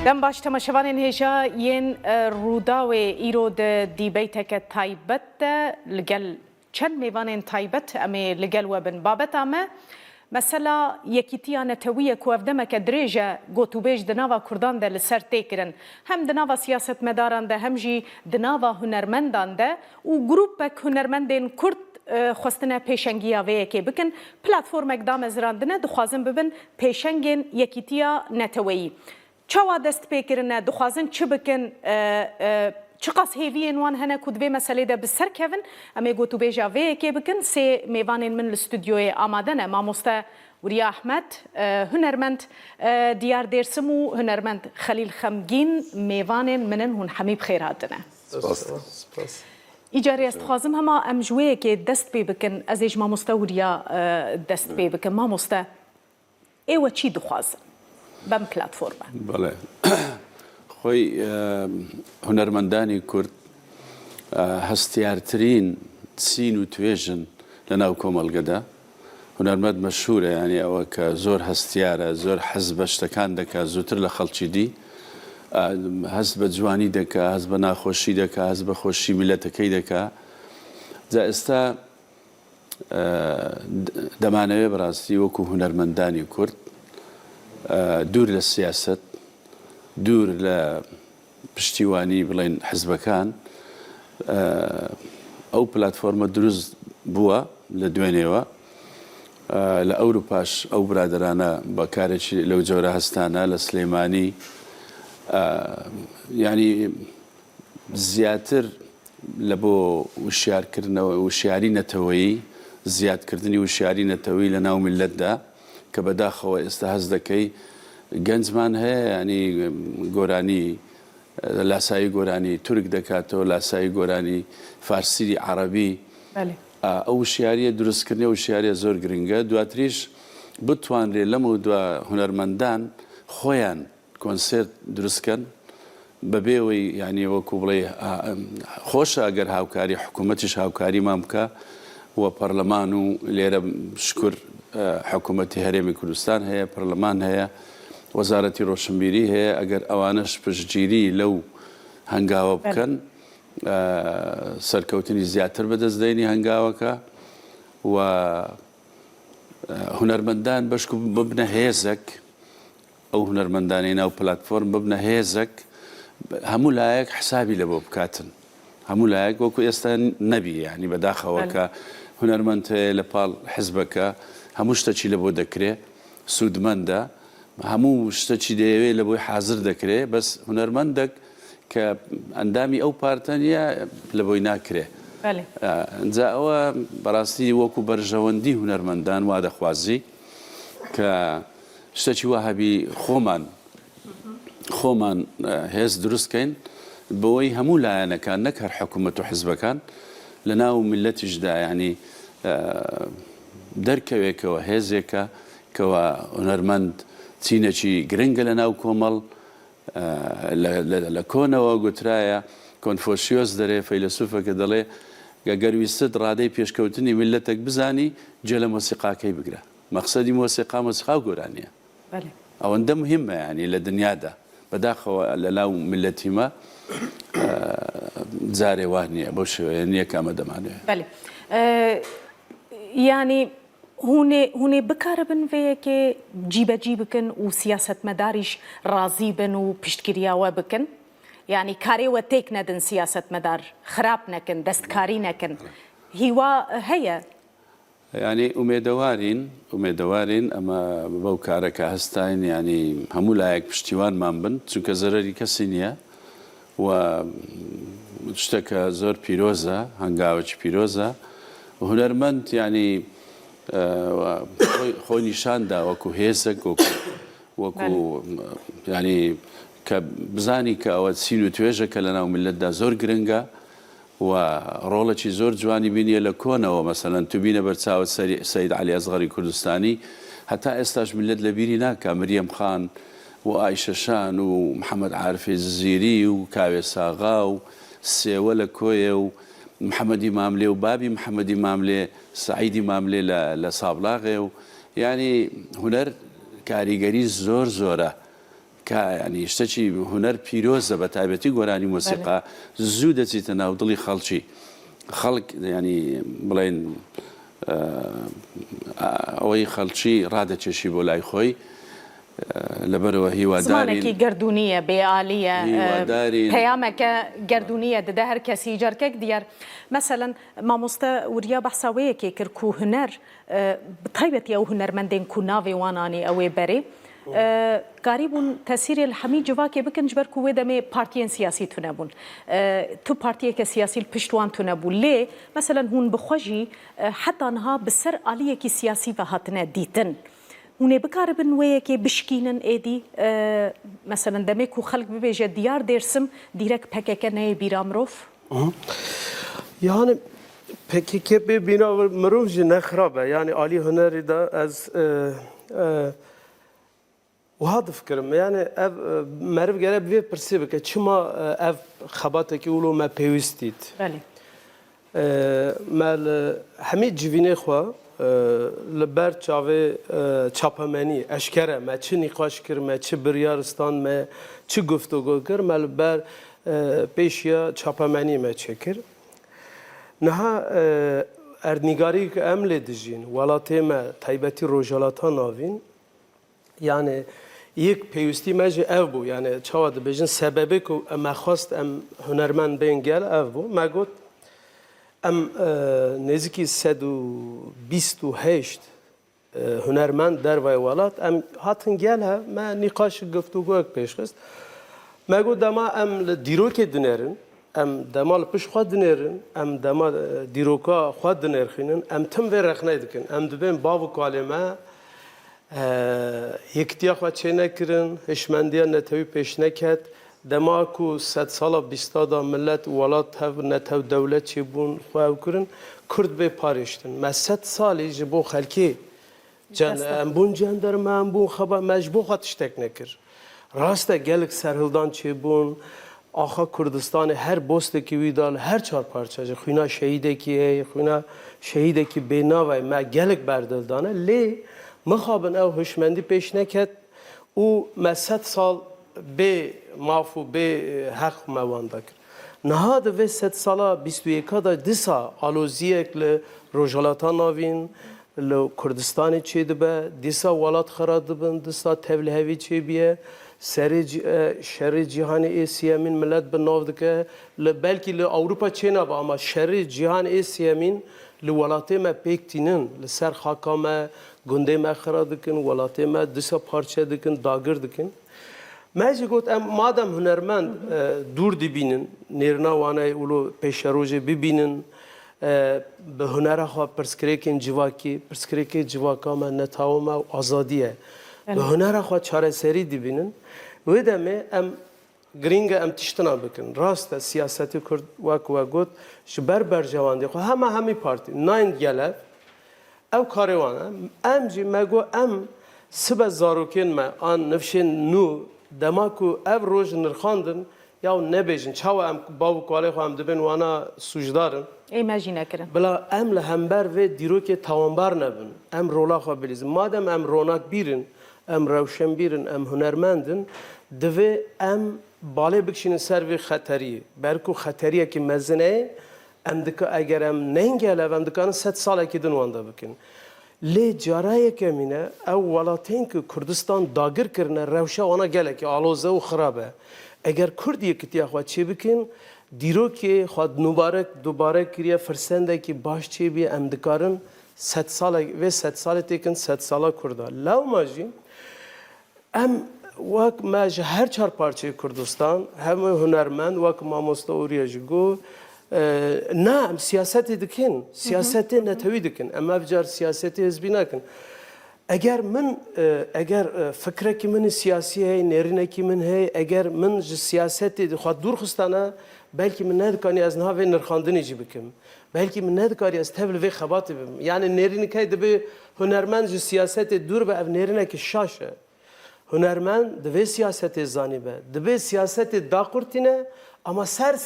دم باش تماشاوان هێژا یên ڕووداوێ îro di dîbeyteke taybet de li gel çend mêvanên taybet em ê li gel we bin. Babeta me mesela yekîtiya netewî ku ev demeke dirêj e gotûbêj di nava Kurdan de li ser tê kirin. Hem di nava siyasetmedaran de hem jî di nava hunermendan de û grûpek hunermendên Kurd xwestine pêşengiya vê yekê bikin. Platformek damezrandine dixwazin bibin pêşengên yekîtiya neteweyî. Çawa dest pêkirine dixwazin çi bikin çi qas hêviyên wan hene ku di vê meselê de bi ser kevin em ê gotûbêja vê yekê bikin. Sê mêvanên min li stûdyoyê amade ne. Mamoste Wiriya Ahmed, hunermend Diyar Dêrsim û hunermend Xelîl Xemgîn mêvanên min in hûn hemî bi xêr hatine. Îcarî ez dixwazim hema em ji wê yekê dest pê bikin. Ez ê ji mamoste Wiriya dest pê bikim. Mamoste êwe çî dixwazin بەم پلتفۆرمە؟ بەڵێ خۆی هونەرمەندانی کورد هەستیارترین چین و توێژن لە ناو کۆمەڵگەدا. هونەرمەند مەشهورە، ینی ئەوە کە زۆر هەستیارە، زۆر حەز بە شتەکان دەکات، زووتر لە خەڵکی دی، هەست بە جوانی دەکات، هەست بە ناخۆشی دەکات، هەست بە خۆشی میلەتەکەی دەکات. جا ئێستا دەمانەوێ بەڕاستی وەکو هونەرمەندانی کورد دوور لە سیاست، دوور لە پشتیوانی بڵێن حزبەکان، ئەو پلتفۆرمە دروست بووە لە دوێنێوە لە ئەوروپاش ئەو برادرانە بەکارێکی لەو جۆرە هەستانە لە سلێمانی ینی زیاتر لە بۆ وشیارکردنەوە وشیاری نەتەوەیی، زیادکردنی وشیاری نەتەوەی لە ناو میلەتدا کە بەداخەوە ئێستا هەست دەکەی گەنجمان هەیە، ینی گۆرانی لاسایی گۆرانی تورک دەکاتەوە، لاسایی گۆرانی فارسی عەرەبی. ئەو وشیاریە دروستکردنی وشیاریە زۆر گرنگە. دواتریش بتوانرێت لەمە دووە هونەرمەندان خۆیان کۆنسێرت دروستکەن بەبێەوەی ینی وەکو بڵێ خۆشە ئەگەر هاوکاری حکوومەتیش هاوکاریمان بکە و پەرلەمان و لێرە شکر حکوومەتی هەرێمی کوردستان هەیە، پەرلەمان هەیە، وەزارەتی ڕۆشنبیری هەیە. ئەگەر ئەوانەش پشتگیری لەو هەنگاوە بکەن سەرکەوتنی زیاتر بەدەستدەینی هەنگاوەکە و هونەرمەندان بەشک ببنە هێزێک، ئەو هونەرمەندانی ناو پلتفۆرم ببنە هێزێک، هەموو لایەک حسابی لە بۆ بکاتن، هەموو لایەک وەکو ئێستا نەبی، ینی بەداخەوە کە هونەرمەند هەیە لە پاڵ حزبەکە هەموو شتێکی لە بۆ دەکرێ، سوودمەندە، هەموو شتێکی دەیەوێت لە بۆی حازر دەکرێ، بەس هونەرمەندێک کە ئەندامی ئەو پارتەنیە لە بۆی ناکرێ. ئەنجا ئەوە بەڕاستی وەکو بەرژەوەندی هونەرمەندان وا دەخوازی کە شتێکی وهابی خۆمان هێز دروستکەین بەوەی هەموو لایەنەکان، نەک هەر حکوومەت و حزبەکان لە ناو میلەتیشدا ینی دەرکەوێکەوە هێزێکە کەوە هونەرمەند چینەکی گرنگە لە ناو کۆمەڵ. لە کۆنەوە گوترایە، کۆنفۆشیۆس دەرێ فەیلسوفەکە دەڵێ گەگەرویستت ڕادەی پێشکەوتنی میلەتێک بزانی جێ لە مۆسیقاکەی بگرە. مەقسەدی مۆسیقا و گۆرانیە، ئەوەندە مهمە ینی لە دنیادا، بەداخەوە لە ناو میلەتیمە جارێ وان نییە بەو شێوەیە نییە کە ئەمە دەمانوێت. ینی هونێ بکارە بن vê yekê cîbecî bikin û siyasetmedarîş razî bin û piştgiriya we bikin. Yani karê we têk nedin siyasetmedar, xirab nekin, destkarî nekin. Hîwa heye. Yani umêdewarîn ئەمە بەو کارەکە هەستاین، ینی هەموو لایەک پشتیوانمان بن، چونکە زەرەری کەسی نییە و شتێکە زۆر پیرۆزە، هەنگاوێکی پیرۆزە. هونەرمەند ینی خۆی نیشاندا وەکو هێزێک، وەکو ینی کە بزانی کە ئەوە چین و توێژەکە لە ناو میلەتدا زۆر گرنگە و ڕۆڵێکی زۆر جوانی بینیە لە کۆنەوە. مەسەلەن تو بینە بەرچاوت سەید عەلی ئەزغەری کوردستانی، هەتا ئێستاش میلەت لە بیری ناکا مەریەم خان و ئایشەشان و محەممەد عارفی ززیری و کاوێ ساغا و سێوە لە کۆیە و محەممەدی ماملێ و بابی محەممەدی ماملێ، سعیدی ماملێ لە سابلاغێ و ینی هونەر کاریگەری زۆر زۆرە کە ینی شتێکی هوەر پیرۆزە بە تایبەتی گۆرانی مۆسیقا زوو دەچیتە ناو دڵی خەڵکی خەڵک ینی بڵێن ئەوەی خەڵکی ڕادەچێشی بۆ لای خۆی لەبەرەوە هیوادارین زمانێکی گردونیە بێعالیە پەیامەکە گردونیە دەدا هەر کەسی جارکێک دیار مەسەلەن مامۆستا وریا بەحساوەیەکێ کرد و هوەر بتایبەتی ئەو هوەرمەندێن کو ناوێ وانانی ئەوێ بەرێ قاری بوون تەسیرێ لە هەمی جوواکێ بکەن جبەر کو وێ دەمێ پارتیên سیاسی تونە بوون تو پارتیەکە سیاسی پشتوان تونە بوو لێ مەسەلەن هون بخۆژی حتا نها بسەر ئالیەکی سیاسی بە هاتنە دیتن هونێ بکاربن وەیەکێ بشکینن ئێدی مەسەلەن دەمێک و خەڵک ببێژە دیار دێرسم دیرەک پەکەکە نەیە بیرا مرۆڤ yani PKK bê bîna mirov jî nexrab e yani alî hunerê de ez wiha difikirim yani ev meriv gere bivê pirsê bike çima ev xebatekî wilo me pêwîst dît me li hemî civînê xwe li ber çavê çapemenî eşkere me çi nîqaş kir me çi biryaristan me çi guftugû kir me li ber pêşiya çapemenî me çêkir niha erdnîgarî ku em lê dijîn welatê me taybetî rojhilata navîn yani yek pêwîstî me jî ev bû yani çawa dibêjin sebebê ku me xwast em hunermend bên gel ev bû me got em nêzîkî 128 hunermend dervayê welat em hatin gel he me nîqaşî guftugûyek pêşxist me got dema em li dîrokê dinêrin em dema li pişt xwe dinêrin em dema dîroka xwe dinêrxînin em tim vê rexneyê dikin em dibên bav û kalê me yekitiya xwe çê nekirin hişmendiya netewî pêş neket dema ku 100 sala bîsta da millet û welat hev netew dewlet çêbûn xwe ew kirin Kurd bê parêştin me 100 salî ji bo xelkê em bûn cenderme em bûn xebat me ji bo xwe tiştek nekir rast e gelek serhildan çêbûn axa Kurdistanê her postekî wî da her çar parça ji xwîna şehîdekî heye xwîna şehîdekî bênavayê me gelek berdil dane lê mixabin ew hişmendî pêş neket û me 100 sal bê maf û bê heq me wan dakir niha di vê 100 sala 21 da dîsa aloziyek li rojhilata navîn li Kurdistanê çê dibe dîsa welat xera dibin dîsa tevlihevî çêbiye serê şerê cîhanê êsiyemîn millet bi nav dike belkî li Ewropa çê nabe ama şerê cîhan êsiyemîn li welatê me pêk tînin li ser xaka me gundê me xera dikin welatê me dîsa parçe dikin dagir dikin me jî got em madem hunermend dûr dibînin nêrina wane wilo pêşerojê bibînin bi hunera xwe pirsgirêkên civakî pirsgirêkê civaka me netawûma û azadî ye bi hunera xwe çareserî dibînin wê demê em giring e em tiştina bikin rast e siyasetê Kurd wek we got ji ber bercewandê xwe hemî partî nayên gelev ew karê wan e em jî me got em sibe zarokên me an nifşên nû dema ku ev roj nirxandin yaw nebêjin çawa em bav û kalê xwe em dibin wana sûjdarin ئێمە ژی نەکردن bila em li hember vê dîrokê tawanbar nebin em rola xwe bilîzin madem em ronak bîrin em rewşen bîrin em hunermendin divê em balê bikişînin ser vê xeteriyê berku xeteriyekî mezin e em dika eger em nengelev em dikarin 100 salekî din wan de bikin lê carayeke mîne ew welatên ku Kurdistan dagir kirine rewşa wana gelekî aloze û xirab e eger Kurd yekitiya xwe çê bikin dîrokê xwe dubare kiriye firsendekî baş çêbiye em dikarin 100 salek vê 100 salê têkin 100 sala Kurda lewma jî em wek me ji her çar parçeyê Kurdistan hemû hunermend wek mamosta Uriya jî got na em siyasetê dikin siyasetê netewî dikin em ev car siyasetê hizbî nekin eger fikrekî min siyasî heye nêrînekî min heye eger min ji siyasetê xwe dûr xistane belkî min nedikanî ez niha vê nirxandinê jî bikim belkî min nedikarî ez tev li vê xebatê bibim yani nêrînekê dibe hunermend ji siyasetê dûr be ev nêrînekî şaş e hunermend divê siyasetê zanî be dibe siyasetê daqurtîne ama ser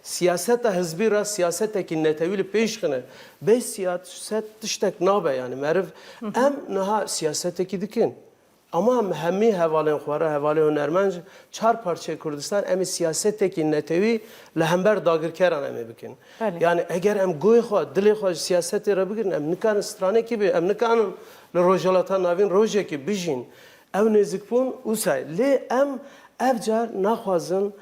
siyaseta hizbî ra siyasetekî netewî li pêşxine bê siyaset tiştek nabe yani meriv em niha siyasetekî dikin Ama hemi hevalên xwara, hevalê hunermend çar parçe Kurdistan em siyasetekî netewî li hember dagirkeran em bikin. Yani eğer em goy xwe, dilê xwe ji siyasetê re bigirin, em nikarin stranekî bê, em nikarin li rojhilata navîn rojekê bijîn. Ew nêzik bûn wisa lê em ev car naxwazin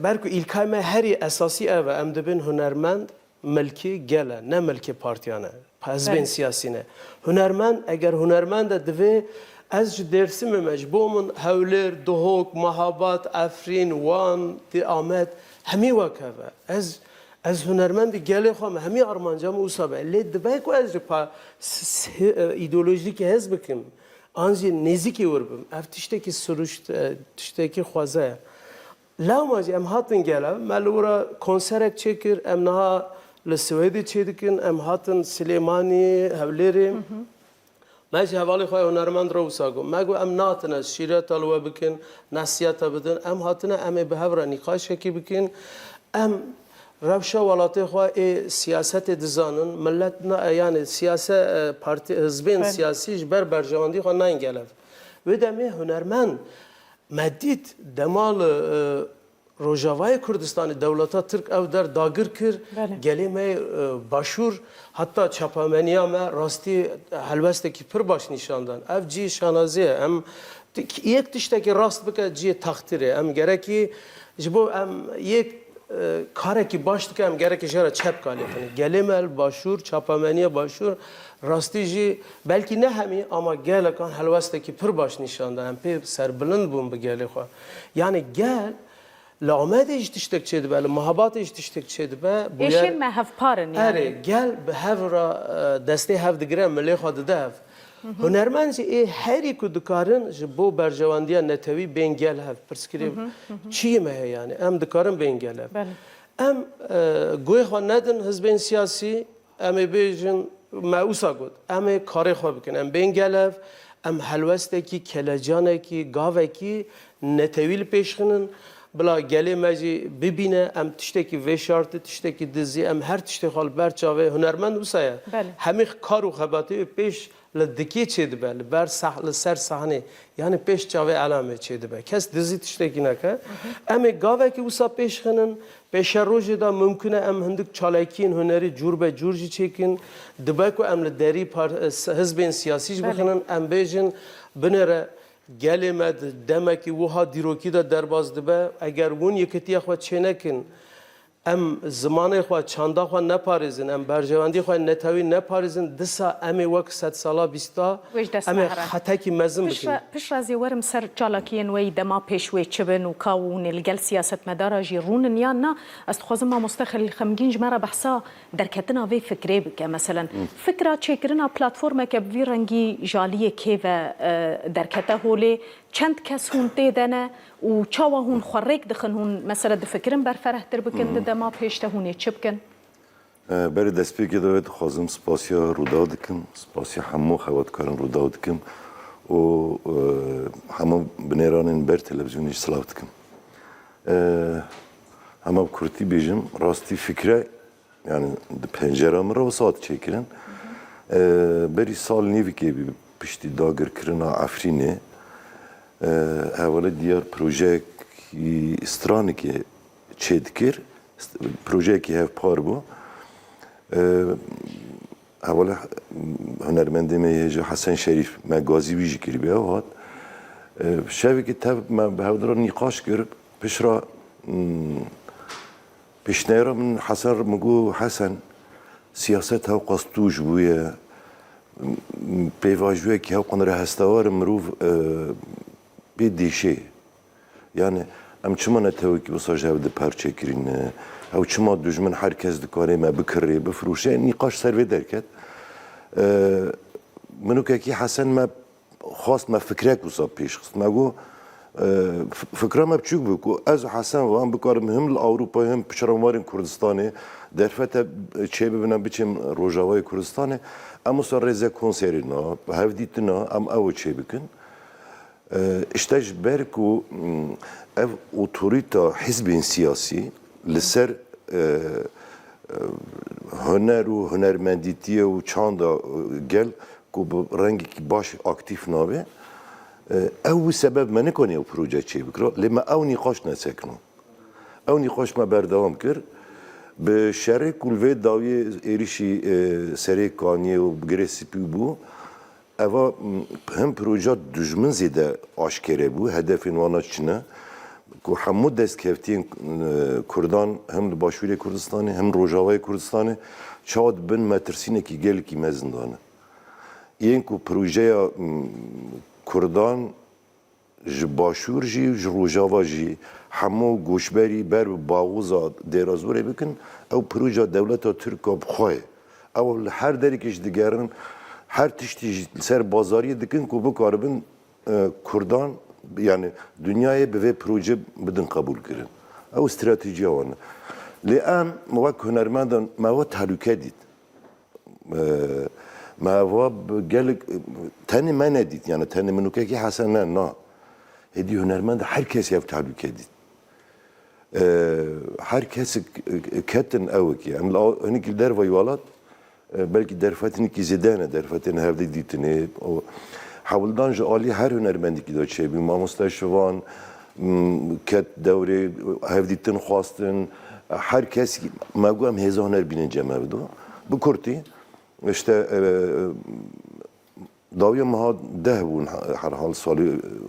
berku îlkay me herî esasî ev e em dibin hunermend milkê gel e, ne milkê partiyan e, hezbên siyasî ne. Hunermend eğer hunermend de divê ez ji Dêrsimê me ji bo min Hewlêr, Duhok, Mehabat, Efrîn, Wan, Amed hemî wek heve. Ez hunermendî gelê xwe me hemî armanca me wisa be. Lê dibe ku ez ji îdeolojikê hez bikim. An jî nêzîkê wir bim. Ev tiştekî siruşt, tiştekî xweze ye. Lewma jî em hatin gele, me li wira konserek çêkir, em niha li Swêdê çê dikin, em hatin Silêmaniyê, Hewlêrê. Me ji hevalê xwe hunermend re wisa got. Me got em natine şîreta li we bikin, nesiyeta bidin. Em hatine em ê bi hev re nîqaşekî bikin. Em rewşa welatê xwe ê siyasetê dizanin. Millet yani siyaset parti hizbên siyasî ji ber berjewendî xwe nayên gelev. Wê demê hunermend me dît dema li Rojavayê Kurdistanê dewleta Tirk ew der dagir kir, gelê me başûr hatta çapameniya me rastî helwestekî pir baş nîşandan. Ev cî şanazî ye. Em yek tiştekî rast bike cî taxtîr e. Em gerekî ji bo em yek karekî baş dike em gerekî jera çep kalêtin. Gelê me başûr, çapameniya başûr rastî jî belkî ne hemî ama gelekan helwestekî pir baş nîşandan. Em pê serbilind bûn bi gelê xwe. Yani gel li Amedê jî tiştek çê dibe, li Mehabatê jî tiştek çê dibe. Êşên me hevparin yani. Erê gel bi hev ra destê hev digire milê xwe dide hev. Hunermend jî ê herî ku dikarin ji bo berjewendiya netewî bên gel hev. Pirskirî çî me heye yani. Em dikarin bên gel hev. Em goyê xwe nedin hizbên siyasî, em ê bêjin me wisa got. Em ê karê xwe bikin. Em bên gel hev, em helwestekî, kelecanekî, gavekî netewî li pêşxinin. Bila gelê me jî bibîne em tiştekî vêşartî, tiştekî dizî, em her tiştê xwe li ber çavê hunermend wisa ye. Hemî kar û xebatî pêş li dikê çê dibe, li ber li ser sahnê yani pêş çavê elamê çê dibe. Kes dizî tiştekî neke. Em ê gavekî wisa pêşxinin, pêşa rojê da mumkin e em hindik çalakiyên hunerî cûr be cûr jî çêkin. Dibe ku em li derî hizbên siyasî jî bixinin, em bêjin binêre gelê me demekî wiha dîrokî de derbas dibe. Eger hûn yekitiya xwe çê nekin, em zimanê xwe, çanda xwe neparêzin, em berjewendî xwe netewî neparêzin, disa em ê wek sed sala bîsta em ê xetekî mezin bikin. Piştrazê werim ser çalakiyên wê dema pêş wê çibin û ka hûn li gel siyasetmedara jî rûnin yan na. Ez dixwazim mamoste Xelîl Xemgîn ji me re behsa derketina vê fikrê bike. Meselen fikra çêkirina platformeke bi vî rengî jaliyê kêve derkete holê çend kes hûn tê de ne û çawa hûn xwerrêk dixin hûn mesela difikirin berferehtir bikin di dema pêş de hûnê çi bikin? Berê destpêkê de wê dixwazim spasiya Rûdaw dikim, spasiya hemû xewatkarin Rûdaw dikim û hemû binêranên ber televizyonê jî silav dikim. Hema bi Kurdî bêjim, rastî fikre yani di pencera min re wisa çêkirin. Berî sal nêvikê piştî dagirkirina Efrînê evvelê diyar projeyekî stranekê çê dikir, projeyekî hevpar bû. Evvelê hunermendê me yê ji Hesen Şerîf me gazî wî jî kirî ew hat. Şevekî tev me bi hevdira nîqaş kir, pişra pêşniyara min Hesen min got Hesen siyaset hew qastû ji bû ye pêvajiyekî hew qanre hestewarê mirov bê dêşê. Yani em çima netewekî wisa ji hev diperçêkirîn, hew çima dijmin herkes dikare me bikirê, bifirûşe, nîqaş ser vê derket. Minûkekî Hesen me xwast me fikrek wisa pêşxist. Me got fikra me biçûk bû ku ez Hesen wan bikarim him li Ewropayê him pişranvarên Kurdistanê derfete çê bibine biçêm Rojavayê Kurdistanê em wisa rêzek konserê na, hev dîtina em ew çê bikin. İşte ji ber ku ev otorîta hizbên siyasî li ser huner û hunermendîtiye û çanda gel ku bi rengekî baş aktif nabe او سبب من نکنه او پروژه چی بکره لما او نقاش نسکنو او نقاش ما بردوام کرد به شرح کلوه داوی ایریشی سری کانیه و گریسیپی بو اوا هم پروژه دجمن زیده آشکره بو هدف وانا چنه که همه دست کفتین کردان هم باشوری کردستانی هم روجاوای کردستانی چاد بن مترسینه کی گل کی مزندانه این که پروژه کردان باشور جی روجاوا جی همه گوشبری بر باغوزا درازوره بکن او پروژه دولت ترکا بخواه او هر دری کش دیگرن هر تشتی سر بازاری دکن که بکاربن کردان yani dünyaya bir proje بدن قبول کردن او استراتیجی آنه لام مواد هنرمندان مواد تحریک دید مواد گلک تنی من دید yani تنی منو که حسن نه هدی هنرمند هر کسی یافت تحریک دید هر کسی کتن او کی ام هنیک در ویولات belki derfatini ki zedane derfatini hevde ditine o حولدان جالی هر هنرمندی که داشته بیم ماموستا شوان کت دوره هفدیتن خواستن هر کسی مگو هم هزار هنر بینن جمع بدو بکرتی işte داوی ما ده بون هر حال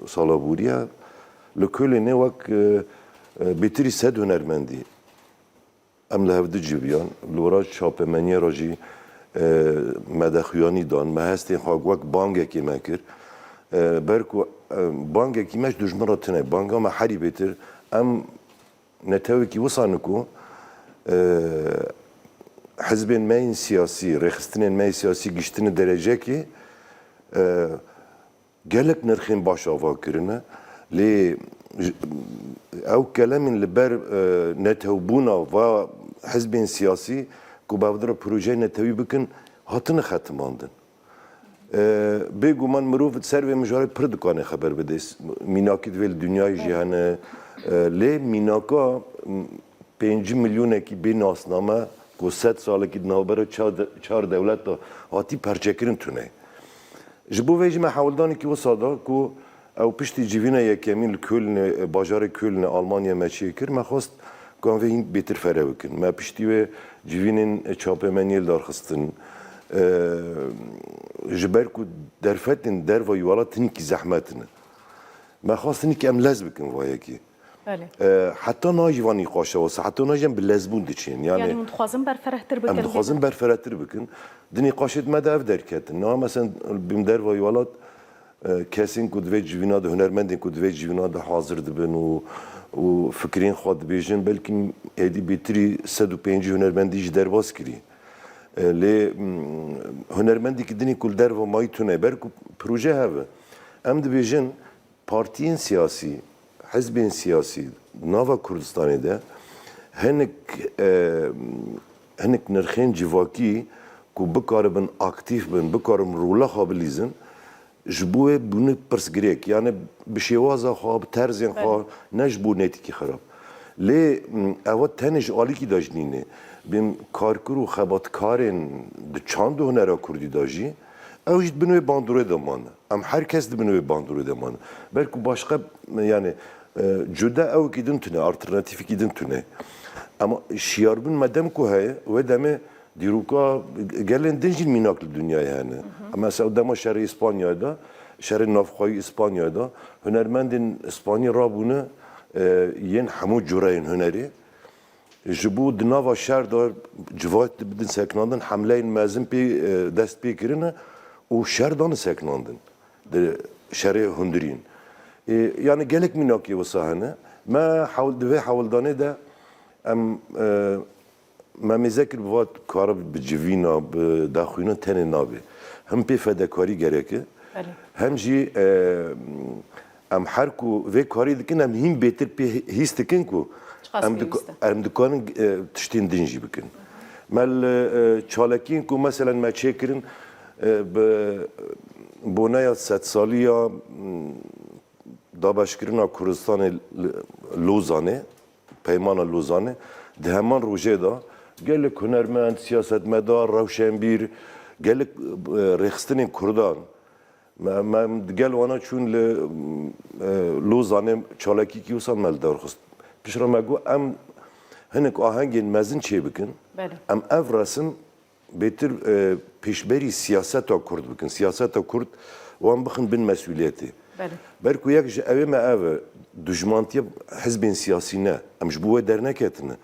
سالا بوریا لکل نه وک بتری سد هنرمندی ام لهفده جیبیان لورا چاپمنی راجی مدخیانی دان ما هستیم خواهد بانگه که مکر برکو بانگه که مش دجمراتنه بانگه ما حری بیتر ام نتاوی که وصانکو حزبین ماین سیاسی رخستنین ماین سیاسی گشتن درجه که گلک نرخین باش آوا کرنه لی او کلامین لبر نتوبونا و حزبین سیاسی که باودر پروژه نتوی بکن هاتن ختماندن بگو من مروف سر و مجاره پردکانه خبر بدهست میناکید ویل دنیای جهانه لی میناکا 5 میلیونه کی بین آسنامه که 100 ساله که نوبره 4 دولت هاتی پرچکرین تونه جبو ویجی ما حولدانی که وصادا که او پشتی جیوینه یکمین کلن باجار کلن آلمانیا مچیه کر ما خواست که این بیتر فره بکن ما پشتی و جیوینین چاپمنیل دارخستن جبر کو درفتن در و یوالاتن کی زحمتنه ما خواستنی که ام لز بکن وای کی حتی ناجوانی قاشه واسه حتی ناجم بلزبون دچین yani متخازم بر فرهتر بکن متخازم بر فرهتر بکن دنی قاشت ما داف درکت نه مثلا بیم در و یوالات کسین کو دوی جوینا ده هنرمندین کو دوی جوینا ده حاضر دبن و فکرین خود بیجن بلکه ادی بیتری 105 هنرمندی درباز کری لی هنرمندی که دنی کل در و مایتونه برکو پروژه هوا ام دبیجن پارتیین سیاسی حزبین سیاسی ناوا کردستانی ده هنک نرخین جواکی کو بکاربن اکتیف بن بکارم رولا خابلیزن جبوه بونه پرس گریک یعنی بشیوازا خواب ترزین خواب نجبو نیتی که خراب لی اواد تنش آلی کی داجنینه بیم کارکرو خباتکارین ده چند هنرا کردی داجی اوجد بنوی باندوره دمانه ام هر کس ده بنوی باندوره دمانه بلکه باشقه yani جدا او کیدن تونه alternatifi کیدن تونه اما شیاربون مدام کو هی و دمه دیروکا گلن دنجین میناکل دنیا yani مثلا دما شهر اسپانیادا شهر نافخوی اسپانیادا هنرمندین اسپانی رابونه ین همو جورین هنری جبو دناوا شهر دار جوات بدن سکناندن حمله مازن پی دست پی کرنه و شهر دان سکناندن در شهر هندرین yani gelek minaki o sahne ma حولدانه ده ام ما مذاکر بود کار بجوینا به داخوینا تنه نابه هم به فداکاری گرکه هم جی ام هر کو و کاری دکن هم هیم بهتر به هیست کن کو ام دکان تشتین دنجی بکن مال چالکین کو مثلا ما چکرین به بنای 100 سالیا دابشکرنا کردستان لوزانه پیمان لوزانه ده همان روژه دا گلک هنرمند سیاستمدار روشنبیر گلک رخصتن کردان ما گل وانا چون لوزانه چالاکی کی وسان مال دار خست پیشرا مگو ام هنک آهنگین مزن چی بکن بله. ام افراسن بهتر پیشبری سیاست ها کرد بکن سیاست ها کرد وان بخن بین مسئولیتی بله. برکو یک اوه ما اوه دجمانتی حزب سیاسی نه ام جبوه در نکتنه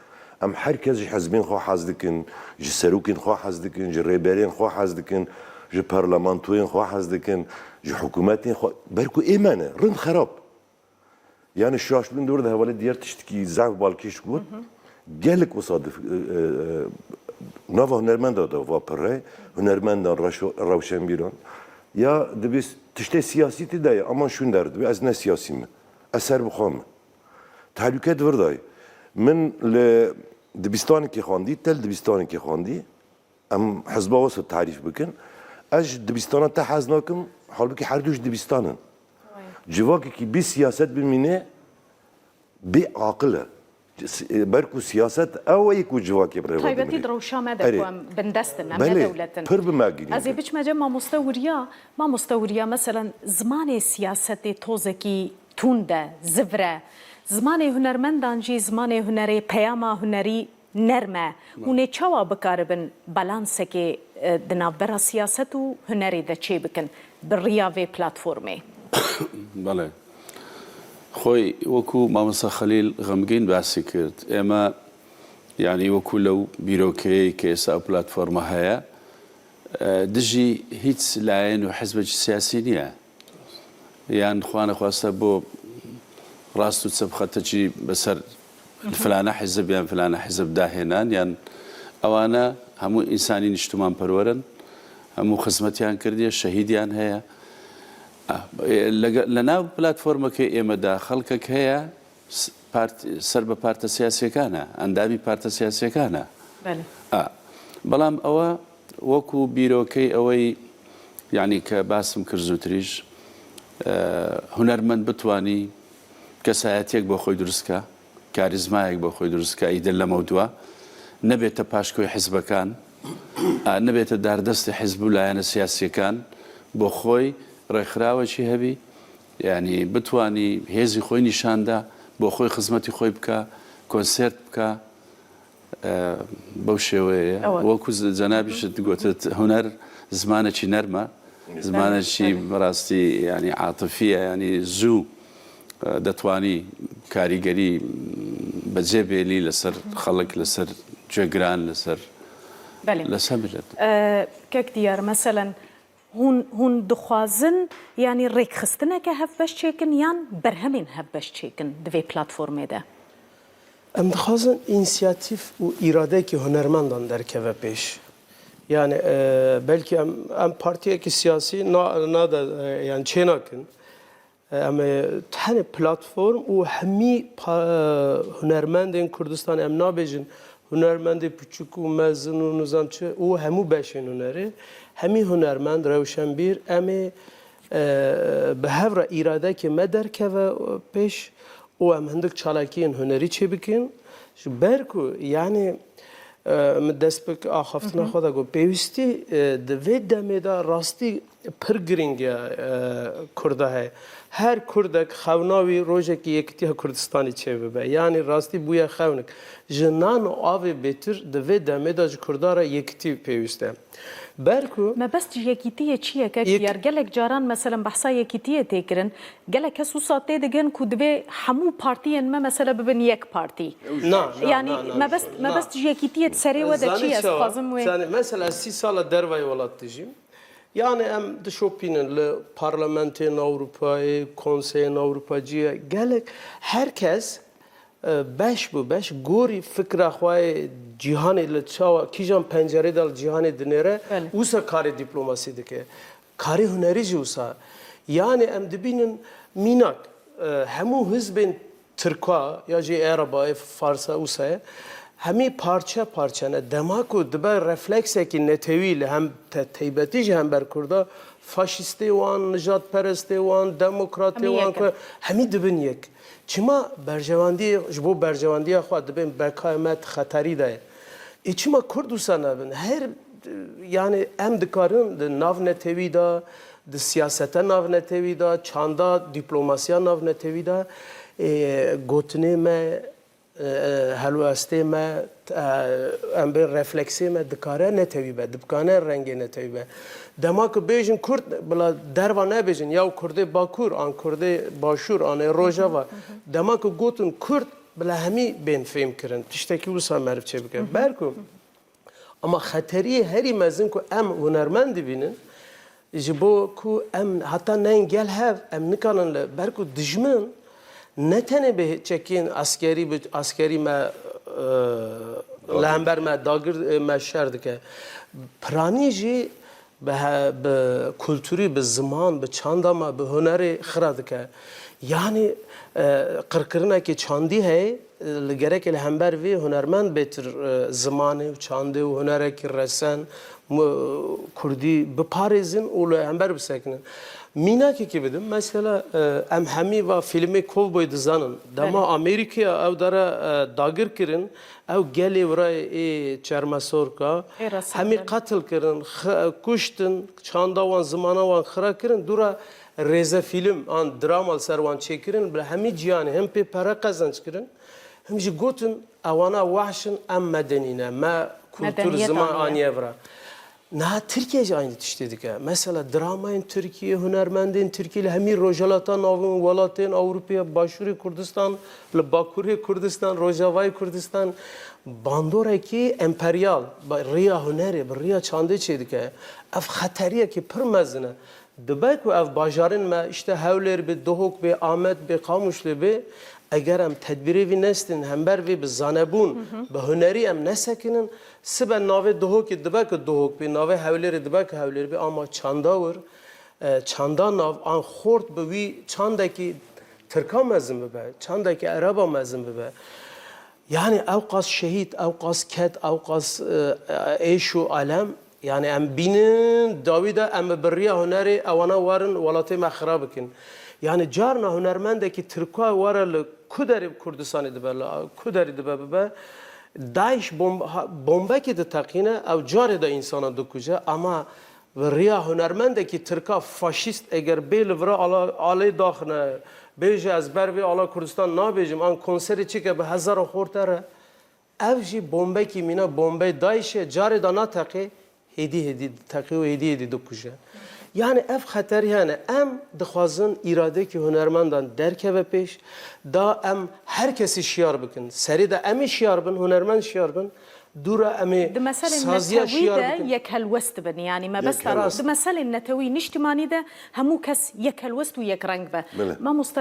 ام هر کس حزبین خواه حز دکن جی سروکین خواه حز دکن جی ریبرین خواه حز دکن جی پارلمانتوین خواه حز دکن جی حکومتین خواه برکو ایمانه رند خراب yani şaşbın doğru da havalı diğer tişteki zav balkiş gut gelek usadıf nava hünermenda da vapırre hünermenda ravşenbiran ya da biz tişte siyaseti de ama şun derdi az ne siyasi mi eser bu kham tahlukat vurday min le dibistan ki khandi tel dibistan ki khandi am hizba wasat tarif bikin aj dibistana ta haznakum halbuki her düş dibistanın civaki ki bir siyaset bilmine bir akılı. برکو سیاست اوی کو جواکی برای طيبتي دروشا ما دكوام بندستن ما دولتن پر بماگیری از بیچ مجا ما مستوریا مثلا زمان سیاست توزکی تونده زفره زمان هنرمندان جی زمان هنری پیاما هنری نرمه هونه چوا بکاربن بالانس که دنابرا سیاست و هنری ده چی بکن بالریاوی پلاتفورمی بله خوی وکو مامۆستا خەلیل غەمگین باسی کرد ئێمە یعنی وەکو لەو بیرۆکەیە کە ئێستا ئەو پلاتفۆرمە هەیە دژی هیچ لایەن و حیزبێکی سیاسی نییە یان خوا نەخواستە بۆ ڕاست و چەپخەتەکی بەسەر فلانە حیزب یان فلانە حیزب داهێنان یان ئەوانە هەموو ئینسانی نیشتمان پەروەرن هەموو خزمەتیان کردیە شەهیدیان هەیە لەناو پلاتفۆرمەکە ئێمەدا خەڵکێک هەیە سەر بە پارتە سیاسیەکانە ئەندامی پارتە سیاسیەکانە بەڵام ئەوە وەکو بیرۆکەی ئەوەی یعنی کە باسم کرد زووتریش هونەرمەند بتوانی کەسایەتێک بۆ خۆی دروستکە کاریزمایەک بۆ خۆی دروستکە ئیدر لەمە دووە نەبێتە پاشکۆی حیزبەکان نەبێتە داردەستی حیزب و لایەنە سیاسیەکان بۆ خۆی ڕێکخراوەکی هەبی یعنی بتوانی هێزی خۆی نیشاندا بۆ خۆی خزمەتی خۆی بکە کۆنسێرت بکە بەو شێوەیە وەکو جەنابیشت گوتت هونەر زمانێکی نەرمە زمانێکی بەڕاستی ینی عاتفیە ینی زوو دەتوانی کاریگەری بەجێبێلی لەسەر خەڵک لەسەر جێگران لەسەر ملت کەک دیار مەسەلەن هون دخوازن یعنی ڕێکخستنەکە هەف بەش چێکن یان بەرهەمین هەف بەش چێکن دوێ پلاتفۆرمێدا ئەم دخوازن ئینسیاتیف و ئیرادەیەکی هونەرمەندان دەرکەوە پێش یعنی بەلکی ئەم پارتیەکی سیاسی نادە یان چێ ناکن ئەم تەنێ پلاتفۆرم و هەمی هونەرمەندên کوردستان ئەم نابێژن هونەرمەندی بچووک و مەزن و نزان چ و هەموو بەشên هونەرê هەمی هونەرمەند ڕەوشەنبیر ئەمێ بە هەورە ئیرادەکی مە دەرکەوە پێش و ئەم هەندێک چالاکیên هونەری چێ بکەن بەرکو یعنی دەست بک ئاخافتنە خۆ دەگۆ پێویستی دەوێت دەمێدا ڕاستی پڕ گرنگە کووردا هەیە هەر کوردێک خەوناوی ڕۆژێکی یەکتیە کوردستانی چێ ببە یعنی ڕاستی بووە خەونک ji nan û avê bêtir divê demê da ji Kurda re yekitî pêwîst e. Berku me best yekîtiyê çi ye yar gelek caran mesela behsa yekîtiyê tê kirin gelek kes wisa tê digin ku divê hemû partiyên me mesela bibin yek partî. Yani me best yekîtiyê serê we de çi ye dixwazim wê. Mesela 3 sala dervayê welat dijîm. Yani em dişopînin li Parlamentên Avrupayê, Konseyên Avrupaciyê gelek herkes beş bu beş gorî fikra xwe cîhanê li çawa kîjan pencerê da li cîhanê dinêre wisa karê dîplomasî dike karê hunerî jî wisa yani em dibînin mînak hemû hizbên Tirka ya jî Êrebayê Farsa wisa ye hemî parça parça ne dema ku dibe refleksekî netewî li hem teybetî ji hember Kurda faşistê wan nijadperestê wan demokratê wan ku hemî dibin yek çima berjevandiye ji bo berjevandiya xwe dibên bekayê me xeterî de ye çima Kurd wisa nebin her yani em dikarin di nav netewî da د سیاست ناو نتوی دا چاندا دیپلوماسیا ناو نتوی دا گوتنه ما هلو استه ما ام به رفلکسی ما دکاره نتوی به دبکانه رنگ نتوی به دما که بیشن کرد بلا دروا نبیشن یا کرده باکور آن کرده باشور آن روجاوا دما که گوتن کرد بلا همی بین فهم کردن تشتکی وسا معرف چه بکن برکو اما خطری هری مزن که ام هنرمند بینن جبو کو ام حتی نه گل هف ام نکانن برکو دجمن نه تنه به چکین عسکری ما لهمبر ما داگر ما شرد که پرانی جی به کلتوری به زمان به چاندا ما به هنر خرد که یعنی قرقرنا که چاندی ہے لگره که لهمبر وی هنرمند بهتر زمانه و چانده و هنره که رسن کردی بپارزن و لهمبر بسکنن مینا که بدم مثلا ام همی و فیلم کوبوی دزانن دما امریکا او داره داگر کرن او گلی ورای چرمسور کا همی قتل کرن کشتن چانداوان زمانوان خرا کرن دورا رزه فیلم آن درامال سروان چکرن بله همی جیانه هم پی پرا قزنج کرن همیشه گوتن اوانا وحشن ام مدنینه ما کلتور زمان آنیه ورا نه Türkiye aynı tiştedik ha. Mesela dramayın Türkiye, hünermendin Türkiye, hemi Rojava'tan avun, Valatın Avrupa'ya, Başuri Kurdistan, Bakuri Kurdistan, Rojava'yı Kurdistan, Bandora ki emperyal, Riya hüneri, Riya çandı çedik ha. Ev xateriye ki pırmezine. Dibek ve ev bajarın me işte hevler be, dohuk be, Ahmet be, Kamuşlu be. Eğer em tedbiri vi nestin, hember vi be zanebun, be hüneri em nesekinin, sibe nave dohuk dibek dohuk be, nave hevleri dibek hevleri be ama çandavur, çanda nav an xort be vi çandaki Türka mezin be, çandaki Araba mezin be. Yani evqas şehit, evqas ket, evqas eşu alem, yani em binin Davide em birriya hüneri evana varın velatı mehrabikin. Yani carna hünermendeki Türk'a varlı kuderi Kurdistan'ı diberla, kuderi dibe Daesh bomba ki de takine ev cari de insana dokuca ama riya hünermendeki Türk'a faşist eğer bel vra alay dakhne beje az ber ve ala Kurdistan na bejim an konseri çike be hazar xortara ev ji bomba ki mina bomba Daesh'e cari da na takı hedi takı ve hedi dokuca. Yani ev xater yani em dixwazin irade ki hünermendan derkeve peş da em herkesi şiar bikin. Seri de em şiar bin, hünermen şiar bin. Dura em saziya şiar bikin. يك هالوست بني يعني ما بس ده مثلا النتوي نجتماني ده همو كس يك هالوست ويك رنگ به ما مست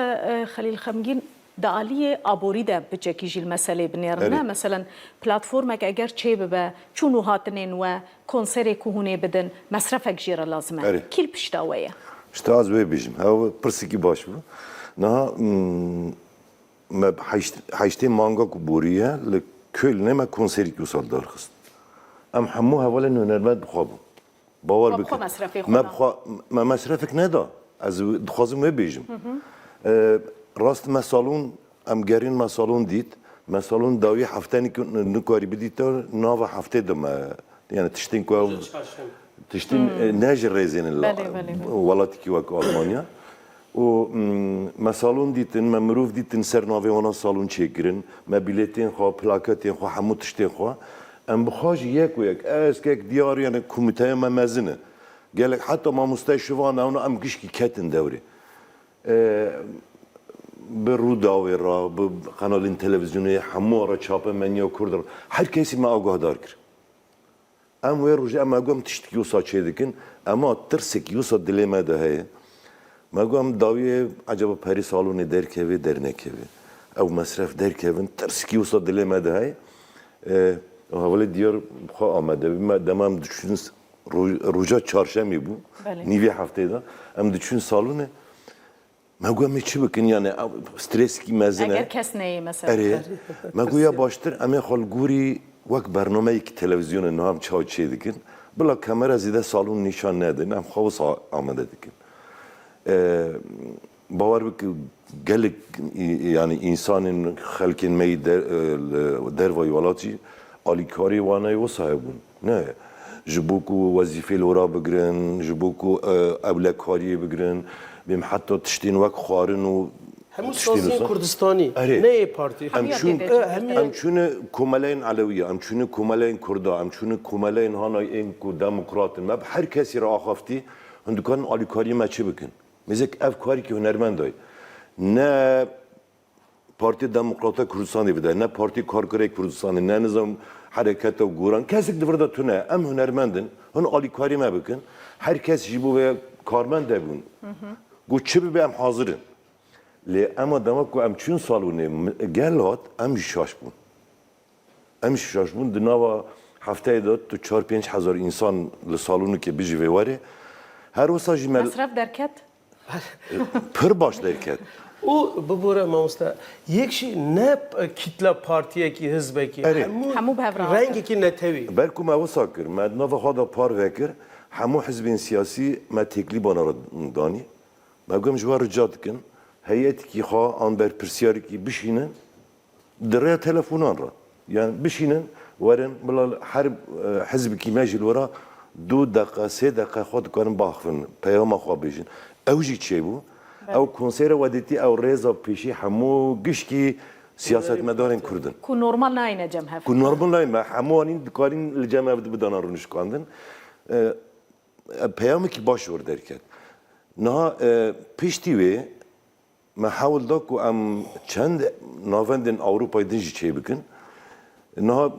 خليل خمگين دعالية أبوريدا بتجكيج المسألة بنيرنا مثلا بلاتفورمك أجر شيء ببا شنو هاتنين وكونسري كهوني بدن مصرفك جيرا لازمة كيل بشتاوية اشتاز بيجم هاو برسكي باش نها ما حيشتين مانجا كبورية لكل نما كونسري كوصل دارخست أم حمو هوالا نرمد بخابو باور بك ما مصرفك ندا از دخوازم بيجم راست مسالون ام گرین مسالون دید مسالون داوی هفته نکاری بدید تا ناو هفته دم یعنی تشتین کو تشتین نجر رزین ولاتی کی وک آلمانیا و مسالون دیدن ممروف دیدن سر ناوی وانا سالون چیکرین مبیلتین خوا پلاکتین خوا همو تشتین خوا ام بخواج یک و یک از که دیار یعنی کمیته ممزنه گلک حتی ما مستشفان اونو ام گشکی کتن دوری به روداوی را به قنالین تلویزیونی همه را چاپ منیا کردن هر کسی ما آگاه دار کرد ام وی روزی ام اگم تشتکی وسا چه دکن اما ترسکی وسا دلی ما ده هی ما اگم داوی عجب پری سالونی درکوی درنکوی او مصرف درکوین ترسکی وسا دلی ما ده هی حوالی دیار بخوا آمده ما دمام düşünün روزا چهارشنبه بو نیوی هفته دا ام düşünün سالونه ما گویم چی بکن یعنی استرس کی مزنه اگر کس نه مثلا اره ما گویا باشتر اما خالگوری وقت برنامه ای که تلویزیون نام چای چی دکن بلا کامرا زیده سالون نشان نده نم خواص آمده دکن باور بک گلک یعنی انسان خلکن می در و یوالاتی آلیکاری وانه و صاحبون نه جبوكو وظيفة لورا بقرن جبوكو أولاد كارية بقرن بهم حتى تشتين وقت خارن و همون سازی کردستانی آره. نه پارتی ام چون کوملین علویه ام چون کوملین کردا ام چون کوملین هانای این کو دموکرات ما هر کسی را آخافتی هندکان آلیکاری ما چه بکن مثل اف کاری که هنرمندای نه پارتی دموکرات کردستانی بده نه پارتی کارگری کردستانی نه نظام حرکت و گوران کسی که دورده تو نه ام هنرمندن هن آلیکاری ما بکن هر کسی جیبو به کارمند بون گو چه به هم حاضرن لی اما دما کو ام چون سالونه گلات ام شاش بون ام شاش بون دنوا هفته داد تو 4-5 هزار انسان لسالونه که بجی واره هر وسا جمل مصرف درکت پر باش درکت او ببوره مامستا یکشی نه کتلا پارتیه کی حزبه کی همو به هفران رنگی کی نتوی برکو ما وساکر ما نوا خدا پار وکر همو حزب سیاسی ما تکلی بانا دانی ما گم جوار رجات کن هیئت کی خواه آن بر پرسیاری کی بشینن دره تلفونان را یعنی بشینن ورن بلا هر حزب کی ماجل ورا 2 دقیقه 3 دقیقه خود کنن باخفن پیام خواه بیشن اوجی چه بو او کنسر ودیتی او رضا پیشی همو گشکی سیاست مدارن کردن کو نورمال ناینه جمع کو نورمال نه ما همو انین دکارین لجمع بدانا رونش کاندن پیامی کی باش ور درکت نه پیشتی وی ما حاول داكو ام چند ناوندن اوروبا دنجي چه بكن نه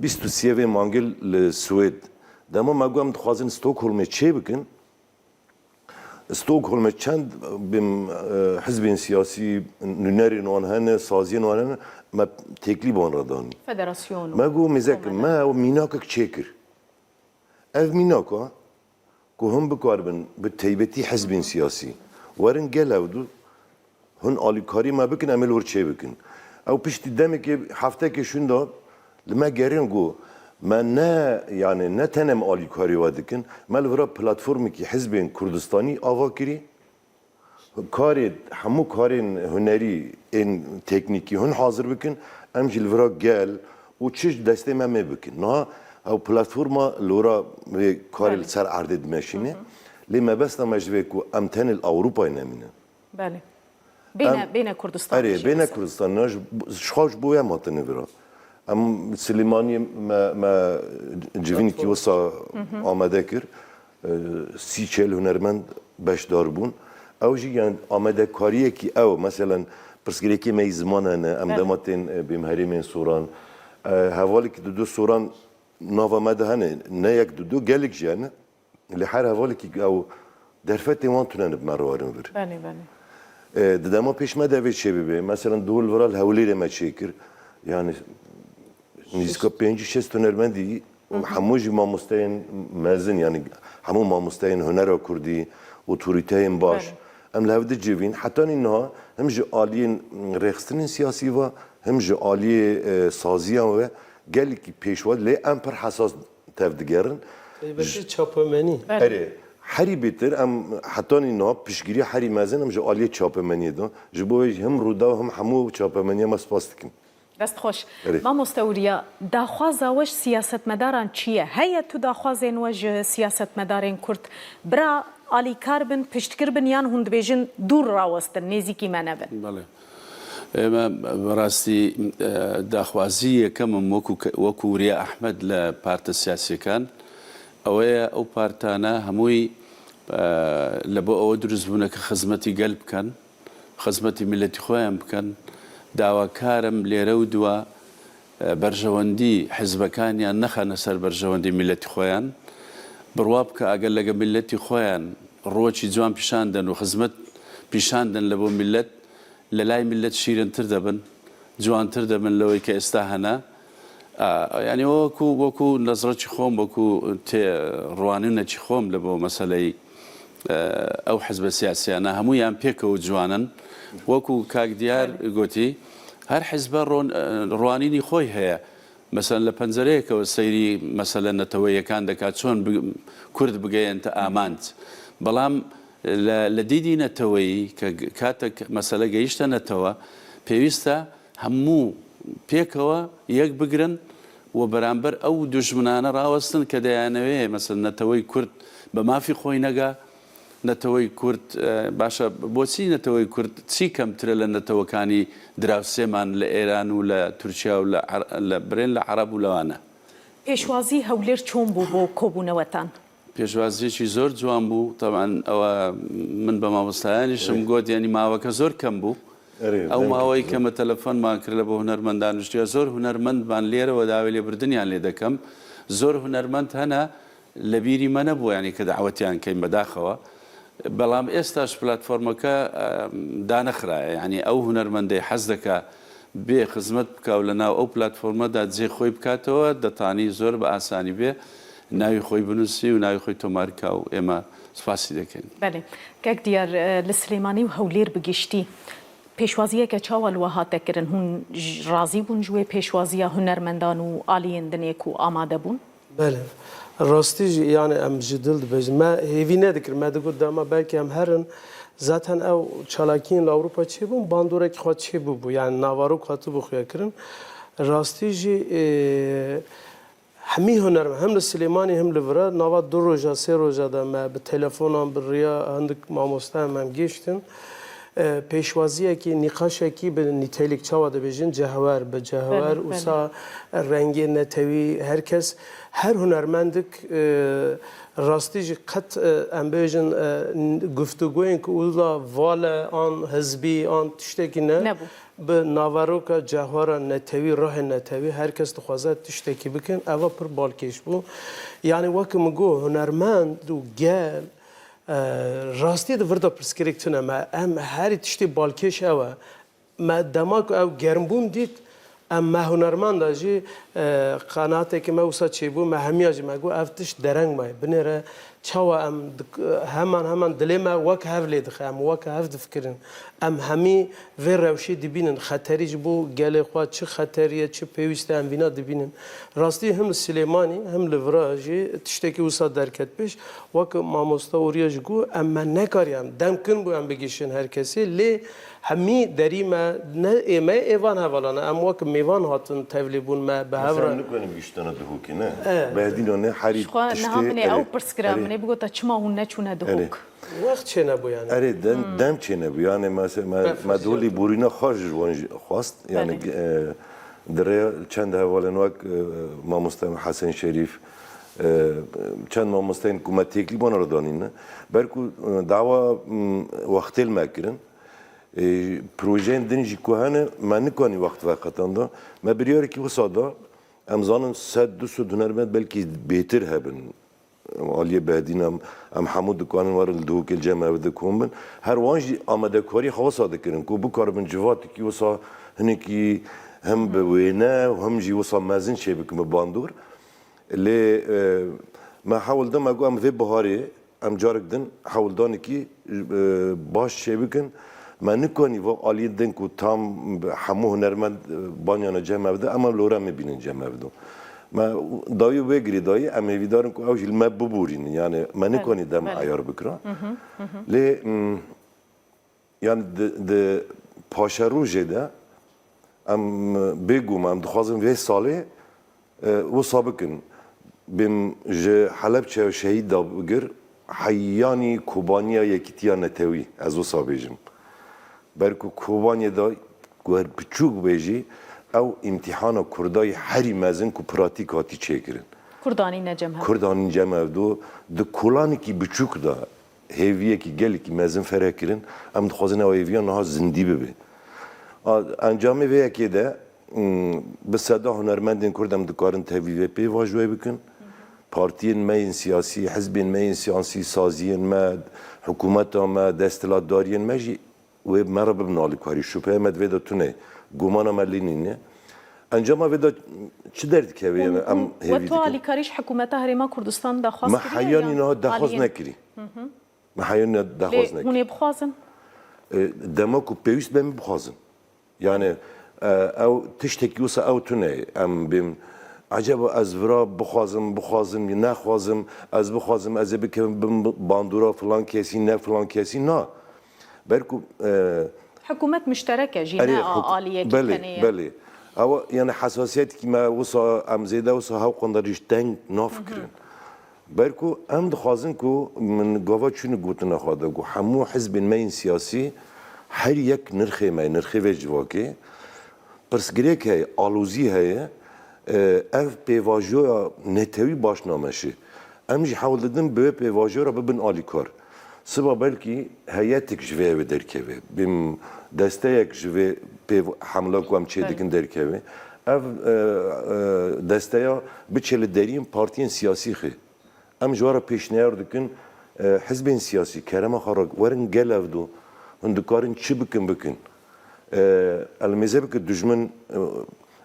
23 مانگل لسويد دما ما گوام خوازن ستوکهولم چه بكن ستوکهولم چند بم حزب سیاسی نونری نوان هن سازی نوان هن ما تکلی بان ردانی فدراسیون ما گو مزک ما میناکک چکر اف میناکا کو هم بکاربن به تیبتی حزب سیاسی ورن گل اودو هن آلیکاری ما بکن عمل ور چه بکن او پشت دمی که هفته که شوندا لما گرین گو ما نه یعنی نه تنم آلیکاری وادکن مال ورا پلتفرمی که حزب کردستانی آوا کری کاری همو کارین هنری این تکنیکی هن حاضر بکن امجل ورا گل و چش دسته ما بکن نه او پلتفرما لورا و کاری سر عرض ماشینه لما بس نمجوه کو امتن الاوروپا نمینه بله بین کردستان آره بین کردستان ناش شخاش بویا ماتنه برا ام سلیمانی ما جوینی کی وسا آماده کر 30-40 هنرمند باش داربون او جی یعنی آماده کاریه کی او مثلا پرسگری کی می زمانه ام دماتن بیم هریمن سوران حوالی که دو سوران نوا مده هنه نه یک دو گلک جانه لحر حوالی که او درفت وان تونن بمروارن بر بله بله دما پیش ما دوید چه ببه مثلا دول ورال هولی ما چیکر یعنی نزدیک 5-6 هنرمندی هموجی ما مستین مزن یعنی همو ما مستین هنر کردی اتوریته باش ام لابد جوین حتی اینها هم جو عالی رخصتن سیاسی و هم جو عالی سازی و گلی کی پیشواد لی ام پر حساس تفدگرن بچه چاپمنی آره هری بیتر ام حتی اینها پیشگیری هری مزن هم جو عالی چاپمنی دو جبوی هم رودا و هم همو چاپمنی ما سپاس دکم دست خوش ما مستوریا داخواز وش سیاست مداران چیه هيا تو داخوازین وج سیاست مدارین کرد برا آلی کاربن پشتکر بن یان هند بیجن دور راوستن نزیکی منبن بله ما براستی داخوازی کم وکو ریا احمد لپارت سیاسی کان او پارتانا هموی لبو او دروز بونه که خدمتی قلب کن خدمتی ملتی خواهم بکن داواکارم لێرە و دووە بەرژەوەندی حیزبەکانیان نەخانە سەر بەرژەوەندی میلەتی خۆیان بڕوا بکە ئەگەر لەگە میلەتی خۆیان ڕۆکی جوان پیشاندەن و خزمەت پیشاندەن لە بۆ میلەت لە لای میلەت شیرنتر دەبن جوانتر دەبن لەوەی کە ئێستا هەنا یعنی وەکو نەزڕەتی خۆم وەکو ڕوانینەکی خۆم لە بۆ مەسەلەی ئەو حیزبە سیاسیانە هەموویان پێکەوە جوانن وەکو کاک دیار گوتی هەر حیزبە ڕوانینی خۆی هەیە مەسەلەن لە پەنجەرەیەکەوە سەیری مەسەلەن نەتەوەیەکان دەکات چۆن کورد بگەیەنتە ئامانج بەڵام لە دیدی نەتەوەیی کە کاتێک مەسەلە گەیشتە نەتەوە پێویستە هەموو پێکەوە یەک بگرن و بەرامبەر ئەو دوژمنانە ڕاوەستن کە دەیانەوێ مەسەن نەتەوەی کورد بە مافی خۆی نەگا نەتەوەی کورد باشە بۆچی نەتەوەی کورد چی کەمترە لە نەتەوەکانی دراوسێمان لە ئێران و لە تورکیا و لە برێن لە عەرەب و لەوانە پێشوازی هەولێر چۆن بوو بۆ کۆبوونەوەتان؟ پێشوازیەکی زۆر جوان بوو تەمان ئەوە من بە مامۆستایانیشم گوت ینی ماوەکە زۆر کەم بوو ئەو ماوەی کەمە تەلەفۆنمان کرد لە بۆ هونەرمەندان شتیا زۆر هونەرمەندمان لێرەوە داوای لێبردنیان لێ دەکەم زۆر هونەرمەند هەنا لە بیری مە نەبوو ینی کە داوەتیان کەین بەداخەوە بەڵام ئێستاش پلتفۆرمەکە دانەخرایە ینی ئەو هونەرمەندەی حەز دەکا بێ خزمەت بکە و لە ناو ئەو پلتفۆرمەدا جێ خۆی بکاتەوە دەتانی زۆر بە ئاسانی بێ ناوی خۆی بنووسی و ناوی خۆی تۆمارکە و ئێمە سپاسی دەکەین. بەێ کەک دیار لە سلێمانی و هەولێر بگشتی پێشوازیەکە چاوە لوە هاتەکردن هون ڕازی بوون جوێ پێشوازیە هونەرمەندان و ئالیێندنێک و ئامادە بوون؟ بله راستیش yani em ji dil dibêjin me hêvî nedikirin me digot dema belkî em herin zaten ew çalakiyên li Ewropa çêbûn bandorekî xwe çêbûbû yani navarok hatibû xuyakirin rastî jî hemî hunermend hem li Silêmanî hem li Vira nava du roja sê roja de me bi telefonan bi riya hindik mamosteyên em gêştin pêşwaziyekî nîqaşekî bi nîtelik çawa dibêjin cehwer bi cehwer wisa rengê netewî herkes her hunermendik rastî jî qet em bêjin guftuguyên ku wila vale an hizbî an tiştekî ne bi navaroka cehwera netewî rahê netewî herkes dixwaze tiştekî bikin eva pir balkêş bû yani wekî min got hunermend û gel rastî di vir de pirsgirêk tune me em herî tiştê balkêş ew e me dema ku ew germbûn dît em me hunermanda jî qenaatekî me wisa çêbû me hemiya jî me got ev tişt dereng me binêre çawa em heman dilê me wek hev lê dixe em wek hev difikirin em hemî vê rewşê dibînin xeterî ji bo gelê xwe çi xeteriye çi pêwîst e em vîna dibînin rastî hem li Silêmanî hem li Vira jî tiştekî wisa derket pêş wek mamosta Oriya jî got em me nekariye em demkin bû em bigîşin herkesê lê hemî derî me ne ême êvan hevalane em wek mêvan hatin tevlîbûn me bi hevra nikonim giştana dihûkê ne behdîno ne herî niha min ê ew pirskira min ê bigota çima hûn neçûne dihûk wext çê nebû yani erê dem çê nebû yani me dolî borîna xwe ji wan xwast yani dirêya çend hevalên wek mamosteyên Hesen Şerîf çend mamosteyên ku me têklî wana re danîne ber ku dawa wextêl me kirin projeyên din jî ku hene me nikanî wext veqetanda me biryarekî wisa da em zanin 100-200 hunermend belkî bêtir hebin aliyê behdîn em hemû dikanin warin li dihûkê cem ev dikom bin her wan jî amadekarî xewasa dikirin ku bikaribin civatekî wisa hinekî hem bi wêne û hem jî wisa mezin çê bikin bi bandor lê me hewl da me got em vê biharê em carek din hewldanekî baş çê bikin me nikanî ve aliyê din ku tam hemû hunermend banyana cem ev de em lora me bînin cem ev de me dayî wê girî dayî em êvî darin ku ew jî li me biborînin yani me nikanî dem eyar bikira lê yani di paşerojê de em bêgûm em dixwazin vê salê wisa bikin bêm ji Helepçe şehîd da bigir heyyanî Kobaniya Yekîtiya Netewî ez wisa bêjim ber ku Kobaniya da ku her piçûk bêjî ew îmtîhana Kurdayê herî mezin ku pratîk hatî çêkirin Kurdanî necem hev Kurdanî cem ev do di kolanekî biçûk da hêviyekî gelekî mezin fereh kirin em dixwazin ew hêviya niha zindî bibe encamê vê yekê de bi seda hunermendên Kurd em dikarin tevî vê pê vajwê bikin partiyên me yên siyasî hizbên me yên siyasî saziyên me hikûmeta me desthilatdariyên me jî wê me re bibin alîkarî şüpheye me divê de tune gumana me lînîne encama vê de çi derdikeve em hêvî tu alîkarî ji hikûmeta Herêma Kurdistan daxwaz me heyanî niha dexwaz nekirî me heyanî dexwaz nekirî hûn ê bixwazin dema ku pêwîst be min bixwazin yani ew tiştekî wisa ew tune em bêm acaba ez vira bixwazim nexwazim ez bixwazim ez ê bikevim bin bandora filan kesî ne filan kesî na ber ku حكومات مشتركة جيناء آلية بله او یعنی حساسیت کی ما وسا ام زیده وسا هاو قندریش تنگ نافکرین برکو ام دخوازن کو من گاوا چون گوتنا خواده گو همو حزب مین سیاسی هر یک نرخی ما نرخی و جواکی پرسگری که آلوزی هست اف پیواژو نتوی باش نامشی امجی حاول دادم به پیواژو را ببین آلی کار سبا بلکی هیئتک جوه و درکوه بیم دسته یک جوه حمله کوام چه دکن درکوه اف دسته یا بچل دریم پارتین سیاسی خی ام جوارا پیشنهار دکن حزب سیاسی کرم خارج ورن گلف دو هندکارن چی بکن المزه بک دشمن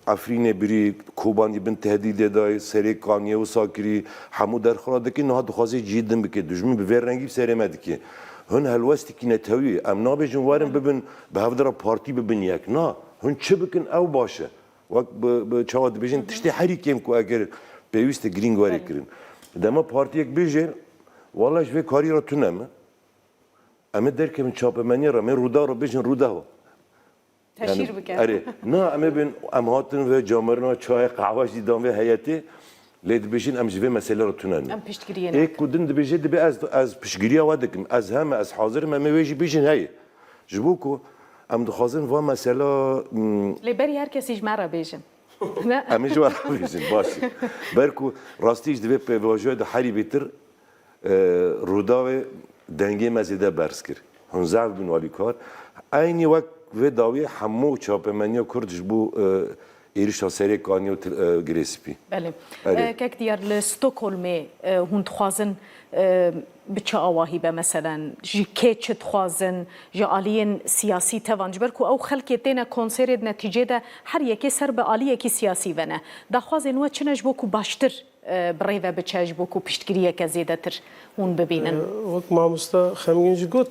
افرین بری کوبانی بن تهدید دای سری کانیه و ساکری همو در خورده که نه دخوازی جیدن بکه دشمن به ور رنگی سرمد که هن هلوستی که نتوی ام نابجن وارن ببین به هفدر پارتی ببین یک نه هن چه بکن او باشه وقت به چهاد بجن تشتی هری کم کو اگر پیوست گرینگ واری کرن دما پارتی یک بیجه والله جوی کاری را تونم اما در که من چاپ منی را من رودا را بجن رودا و تشیر بکن آره نه اما بین ام هاتن و جامرنا چای قهوه دیدم و هیئتی لید بجین ام جوی مسئله را تونن ام پشتگیریه یک کدن دبیجه دبی از پشگیری آوادکم از همه از حاضر من میویجی بیجن هی جبو کو ام دخوازن و مسئله لبری هر کسی جمعه بیجن نه امی جوار بیجن باشه برکو راستیش دبی پیواژو د حری بیتر روداوی دنگی مزیده برس کرد هنزاف بن والی کار اینی وقت و داوی همو چاپمنیا کردش بو ایرشا سری کانی و گریسپی بله که دیار لستوکهلم هون تخوازن بچه آواهی به مثلا جی که چه تخوازن جا آلیین سیاسی توانج برکو او خلکی تینا کنسرت نتیجه ده هر یکی سر به آلی یکی سیاسی ونه دا خوازن و چنج بوکو باشتر برای و بچهش بوکو پشتگیریه که زیده تر هون ببینن وقت ماموستا خمگینج گوت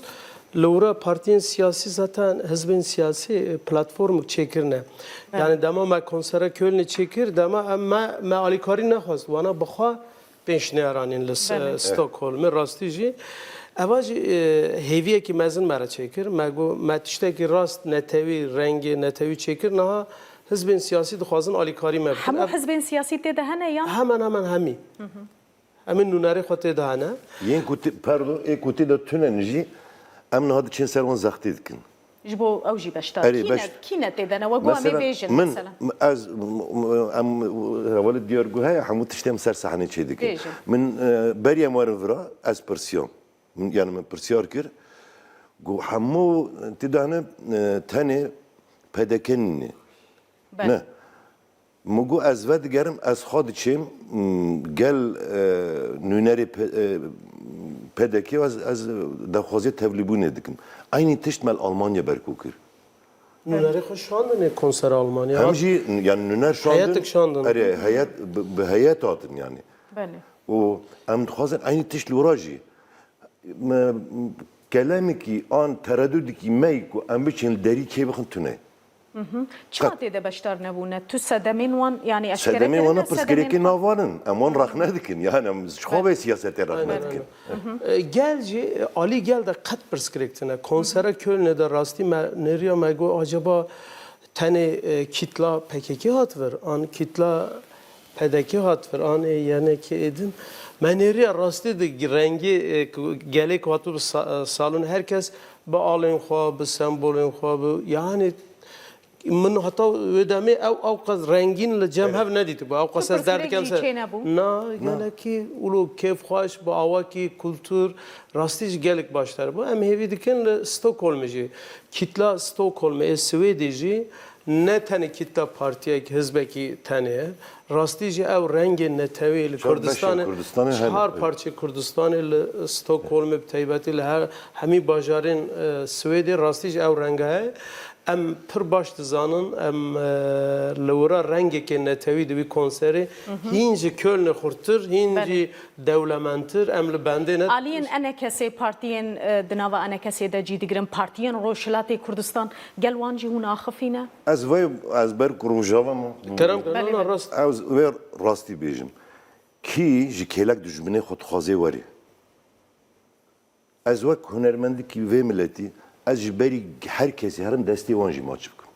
لورا پارتین سیاسی zaten حزب سیاسی پلتفرم چیکرنه یعنی دما ما کنسر کل چیکر دما ما آلیکاری نخواست وانا بخوا پیشنهارانین لس استکهلم راستی جی اواج هیویه کی مزن مرا چیکر مگو متشته کی راست نتوی رنگ نتوی چیکر نه حزب سیاسی دخوازن آلیکاری مبد همو حزب سیاسی تده هنه یا همان همی همین نوناری خود دهانه ین کوتی پاردون ای کوتی دا توننجی ام نهاد چند سرون زختی دکن جبو او جی بشتار کینه تده نه وگو امی بیجن مثلا از ام ولد دیارگو های همو تشتیم سر صحنه چه دکن من بریم وارن فرا از پرسیام یعنی من پرسیار کر گو همو تدانه تنه پدکننی نه مگو از ود گرم از خود چیم گل نونری پدکی و از دخوازی تبلیبونه دکم اینی تشت مال آلمانیا برکو کر نونری خوش شاندن کنسر آلمانیا همجی یعنی نونر شاندن هیئتک شاندن اره هیئت به هیئت آتن یعنی بله و ام دخوازن اینی تشت لوراجی کلامی کی آن ترددی کی می کو ام بچین دری کی بخن تونه چقدر تده بشتار نبونه تو صدمین وان یعنی اشکره صدمین وانا پرسکریکی ناوانن امان رخ ندکن یعنی خواه سیاست رخ ندکن گل جی عالی گل ده قد پرسکریکتنه کنسر کلنه ده راستی نریا مگو عجبا تنه کتلا پککی هات ور آن کتلا پدکی هات ور آن یعنی که ایدن من نریا راستی ده رنگی گلی که هاتو سالون herkes به آلین خواه به سمبولین خواه یعنی من حتی ودامه او قصد رنگین لجام هف ندیده با او قصد درد کم سر نه یعنی که اولو کیف خواهش با آوا کی کلتور راستیش گلک باشتر با ام هیوی دکن استکهلم جی کتلا استکهلم سویدی جی نه تنه کتلا پارتیه که حزب کی تنه راستی جی او رنگ نتوی کردستان چهار پارچه کردستان استکهلم بتایبتی لهر همی باجارین سویدی راستی جی او رنگه ام پر باش دزانن ام لورا رنگ که نتوی دوی کنسری هینج کلن خورتر هینج دولمنتر ام لبنده نت آلین انا کسی پارتین دنوا انا کسی دا جی دیگرم پارتین روشلات کردستان گلوانجی هون آخفینه از وی از بر کروجاوا ما کرم راست از وی راستی بیجم کی جی کلک دجمنه خود خوازه وری از وک هنرمندی کی وی ملتی از جبری هر کسی هرم دستی وانجی ماچ بکن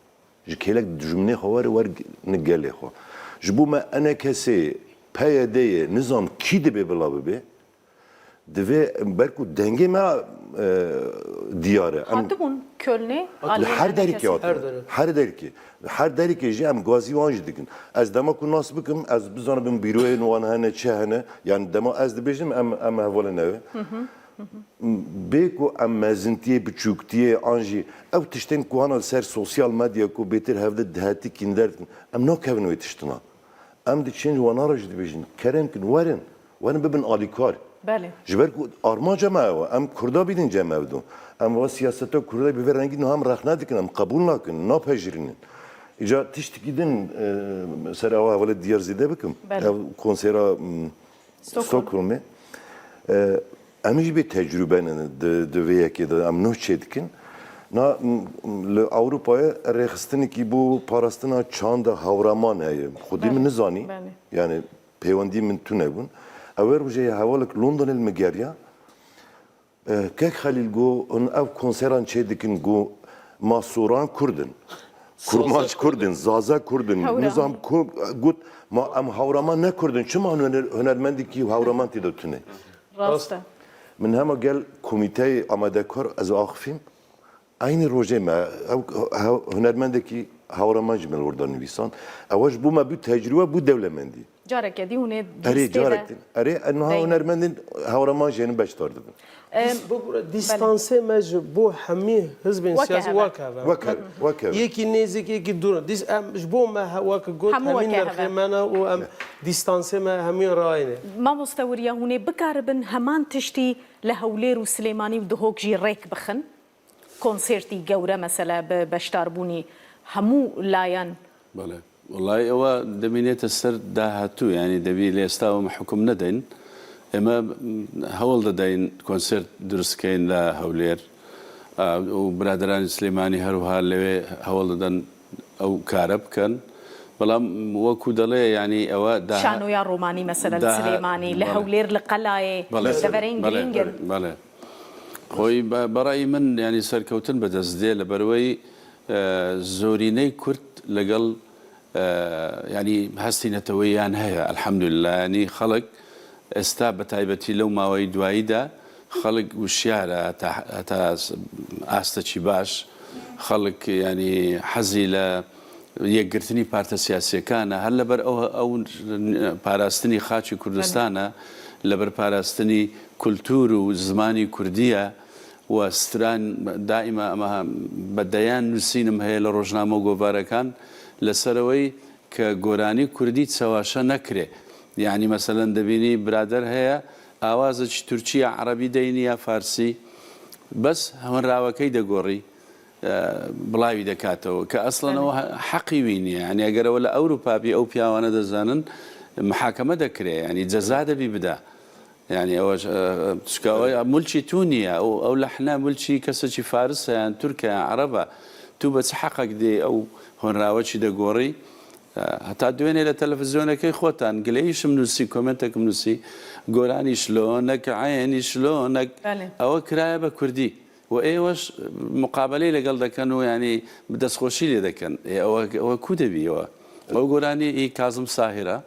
جکیلک دجمنه خوار ور نگله خو جبو ما انا کسی پیاده نظام کی دبی بلا ببی دوی برکو دنگی ما دیاره هاتبون کلنه هر دری کی هر دری کی جام گازی وانج دیگن از دما کو ناس بکم از بزنم بیروی نوان هنه چه هنه یعنی دما از دبیجم ام هول نه بیکو ام مزنتیه بچوکتیه آنجی او تشتین کوهانا سر سوسیال مدیا کو بیتر هفته دهاتی کندرد ام ناکهون وی تشتنا ام دی چنج وانارج دبیجن کرن کن ورن ببن آلیکار بله جبر کو آرمان جمعه ام کردا بیدین جمعه دو ام و سیاستا کردا بیور رنگی نو هم رخ ندیکن ام قبول نکن ناپذیرین ایجا تشت کیدن سر اول اول دیار زیده بکم کنسرا استکهلم امیج bir tecrübe ne döveye ki de am noh çedkin na Avrupa'ya rexistini ki bu parastina çanda havraman heye xudim nizani yani peyvandi min tunebun ever buje havalek London el megerya kek Halil go on ev konseran çedikin go masuran kurdun kurmaç kurdun zaza kurdun nizam gut ma am havraman ne kurdun çima hünermendi ki havraman tido tune راسته من هما قال كوميتي امادكور از اخفيم aynı روجه ما هنرمندكي هاورا مجمل وردان نویسان اواج بو ما بو تجربه بو دولمندی جارك دي هونه اري جارك اري انه هنرمندين هاورا ماجين باشتار دبن bu distanse mec bu hemi hizbin siyasi وكا yeki nezik yeki dur dis em bu ma wak got hemin nerxemana و em distanse ma hemi raine ما مستوريا هونه بكاربن همان تشتي لهولير وسليماني ودهوك جي ريك بخن كونسيرتي جورة مثلا بشتاربوني همو لاين بله والله هو دمينيت السر داهاتو يعني دبي ليستاو حكم ندين اما هول داين كونسيرت درس كاين لا هولير وبرادران سليماني هروها اللي هول دان او كارب كان بلام وكو دلي يعني او شانو يا روماني مثلا سليماني لهولير لقلاي دفرين جرينجر بله خوي برأي من يعني سركوتن بدزدي لبروي زوريني كرت لقل يعني هستي نتويان هي الحمد لله يعني خلق استاب تايبتي لو ما ويدوايدا خلق والشارع تا استشي باش خلق يعني حزيله يقرتني بارتا سياسية كان هلا بر او باراستني خاچي كردستانا لبر باراستني كولتور وزماني كردية وستران دائما ما بديان نسينم هي لروجنامو غوفاركان لسروي كغوراني كردي تسواشا نكري يعني مثلا دبيني برادر هي اوازج تركيا عربي دينيا فارسي بس هون راوكي دغوري بلاوي دكاتو كاصلا حقي وين يعني اگر ولا اوروبا بي او بيا وانا دزانن محاكمه دكري يعني جزاء دبي بدا يعني اواج تشكاوي ملشي تونيا او لحنا ملشي كسشي فارس يعني تركيا عربه تو بس حقك دي او هون راوتشي دغوري حتى دويني للتلفزيون كي خوتان قليش منوسي كومنتك منوسي قولاني شلونك عيني شلونك او كرايبه كردي وايوش مقابله لقال كانوا يعني بدس خوشي لي كان او كودبي او قولاني اي كاظم ساهره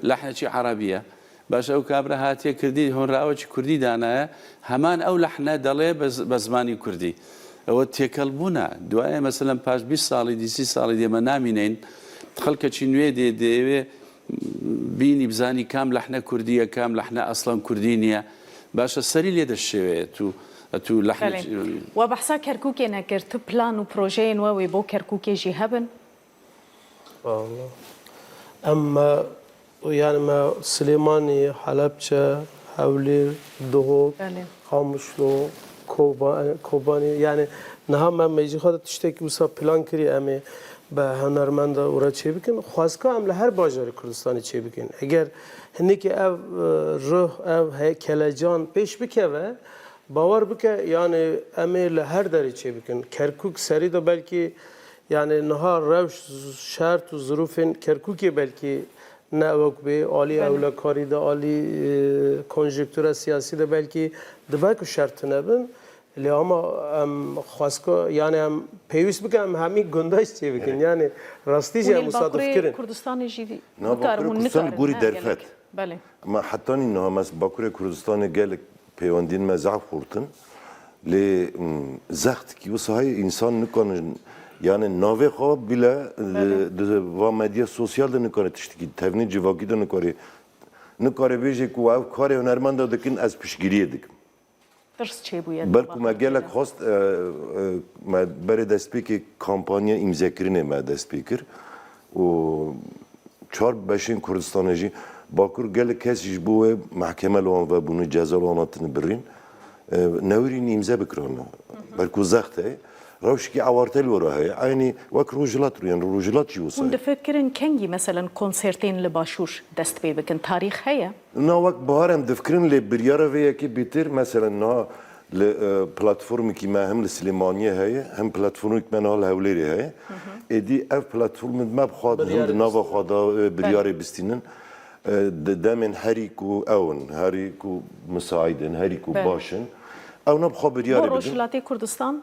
لحن شي عربيه باش او كابره هاتيه كردي هون راوتش كردي دانا همان او لحنه دلي بزماني كردي او تيكلبونا دوايه مثلا باش 20 سالي دي 6 سالي دي منامينين خلك شنوي دي بيني بزاني كام لحنه كرديه كام لحنه اصلا كردينيه باش السري ليد الشوي تو لحن وبحسا كركوكي نكرت بلان وبروجين وي بو كركوكي جي هبن والله اما يعني ما سليماني حلبجه هولير دهوك خاموشلو کوبانی یعنی نه هم میجی خود تشتکی وسا پلان کری امی به هنرمند اورا چه بکن خواسته هم لهر بازار کردستانی چه بکن اگر هنی که او روح او کلجان پیش بکوه باور بکه یعنی امی لهر داری چه بکن کرکوک سری دا بلکه یعنی نهار روش شرط و ظروفین کرکوکی بلکه نه وقت به عالی اولا کاری دا عالی کنجکتور سیاسی دا بلکه دبای که شرط نبن لی اما خواستگاه یعنی هم پیوست بکنم همین گنداش چی بکن یعنی راستیش هم مصادف کردن کردستان جدی نه باکوری کردستان گوری درفت بله اما حتی این هم از باکوری کردستان گل پیوندین مزعف خورتن لی زخت کی وسای انسان نکنن yani nave xo bile va medya sosyal de nikare tiştiki tevni civaki de nikare beje ku ev kare hunermend da dikin ez pişgiriye dikim. Ders çe bu ya. Belku me gelek host me bere destpêkê kampanya imzekirine me destpêkir û çar beşên Kurdistanê jî Bakur gelek kes ji bo wê mehkeme li wan vebûne ceza li wan hatine birîn newirîn imze bikirane. Belku zext heye روشكي عوارتل وراها يعني وك روجلات يعني روجلات شو صار وندفكرن كنجي مثلا كونسرتين لباشور دست بي بكن تاريخ هيا نا وك بهارم دفكرن لبريارة ويا كي بيتر مثلا نا لبلاتفورم كي ما هم السليمانية هي هم بلاتفورم كي ما الهوليري هي ادي اف بلاتفورم ما بخاد هم نافا خدا بريارة بستينن دامن هريكو اون هريكو مساعدن هريكو باشن او نبخا بريارة روجلاتي كردستان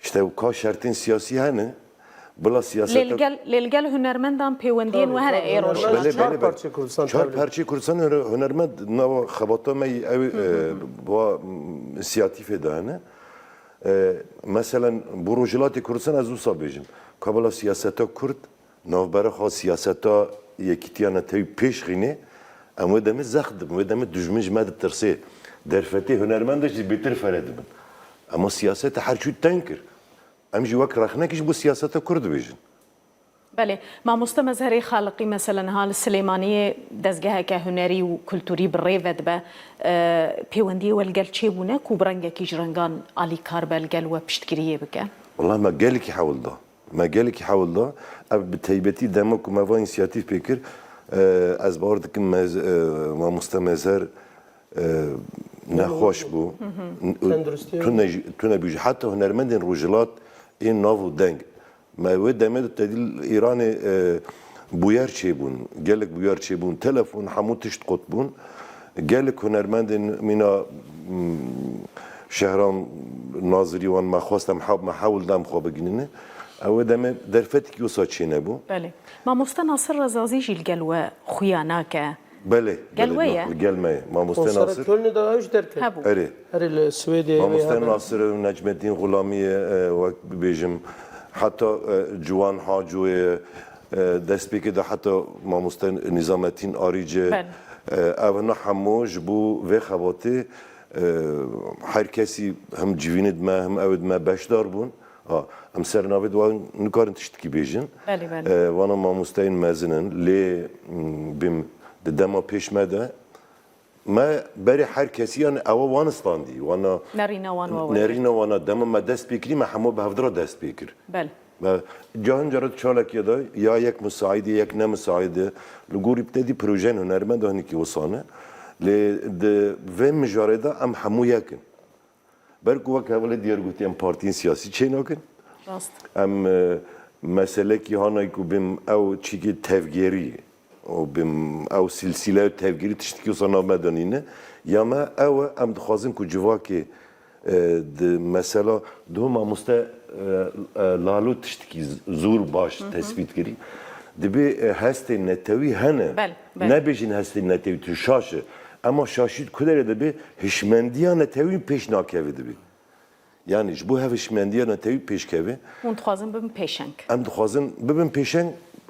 İşte o ka şartın siyasi hane, bula siyasete... Lelgel hünermendan peyvendiyên ve hene eroş. Çar parça Kurdistan. Çar parça Kurdistan hünermend nava xebata me ev bu inisiyatif edane. Mesela bu rojilatê Kurdistan ez wisa bêjim. Kabala siyaseta Kurd, navbera xwe siyaseta yekîtiyana tevî pêşxînê, em wê demê zext dibin, wê demê dijmin ji me ditirsê. Derfetê hünermend de jî bêtir fere dibin. Ama siyasete her şey tenkir. Em jî wek rexnekî bu siyasete Kurd bêjin. بله مامۆستا مەزهەرەی خاڵقی مەسەلەن هاڵ سلێمانیە دەستگەهەکە هونەری و کولتوری بڕێڤەت بە پەیوەندی وەلگەل چێبوونە و بڕەنگێکیش ڕەنگان ئالیکار بەلگەل وە پشتگیریە بکە والله ما gelekî hewilda. ما gelekî hewilda ev bi taybetî dema ku me va inisiyatif pêkir ez bar dikim mamosta mezher nexweş bû. Tu nebûjî heta hunermendên rojilat ên nav û deng. Me wê demê de tedîl Îranê bûyer çêbûn, gelek bûyer çêbûn, telefon hemû tişt qutbûn. Gelek hunermendên mîna şehran nazirî wan me xwestem me hewil dem xwe bigînîne. Ew ê demê derfetekî wisa çênebû. بله مامۆستا ناسر ڕەزازی ژیل گەل وە خویا ناکە Belê. Gelweye? Gelmeye. Mamoste Nasır. Köln'ü de öş derken. هەبوو Erê. Her Suediye Mamoste Nasır Necmettin Gulamiye wek bibêjim heta Ciwan Hacıoyê destpêkê de heta Mamoste Nizamettin Arîce ev ne hemû ji bo vê xebatê her kesî hem civînê dime hem ew dime beşdar bûn. Em sernavê wan nikarin tiştekî bêjin. Wana mamosteyên mezin in lê bim di dema pêş me de me berê her kesî yani ewa wan standî wana نەڕینە وان وە nerîna wana dema me dest pêkirî me hemû bi hevdira dest pêkir. بله Cahin caret çalekê de ya yek müsaidê yek ne müsaidê li gorî tedî projeyên hunermend hinekî wisane lê di vê mijarê de em hemû yekin. Berku wek hevlê diğer gotiyên partiyên siyasî çê nakin. ڕاست Em meselekî hanayî ku bim ew çîkê tevgerî û bim ew silsîle tevgerî tiştekî wisa nav me danîne ya me ew e em dixwazin ku civakê di mesela du mamoste lalo tiştekî zûr baş tespît kirî dibe hestên netewî hene nebêjin hestên netewî tu şaşe ama şaşît ku derê dibe hişmendiya netewî pêş nakeve dibe. Yani ji bo hev hişmendiya netewî pêşkeve hûn dixwazin bibin pêşeng em dixwazin bibin pêşeng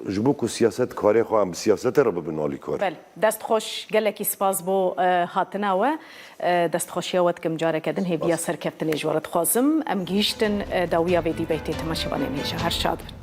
ji bo ku siyaset karê xwe em bi siyasetê re bibin alîkar. بله دەستخۆش gelekî spas بۆ هاتنا we دەستخۆشیە we dikim careke din hêviya serkeftinê ji we re dixwazim em gihîştin dawiya vê dîbeytê temaşevanên hêja her şad bin.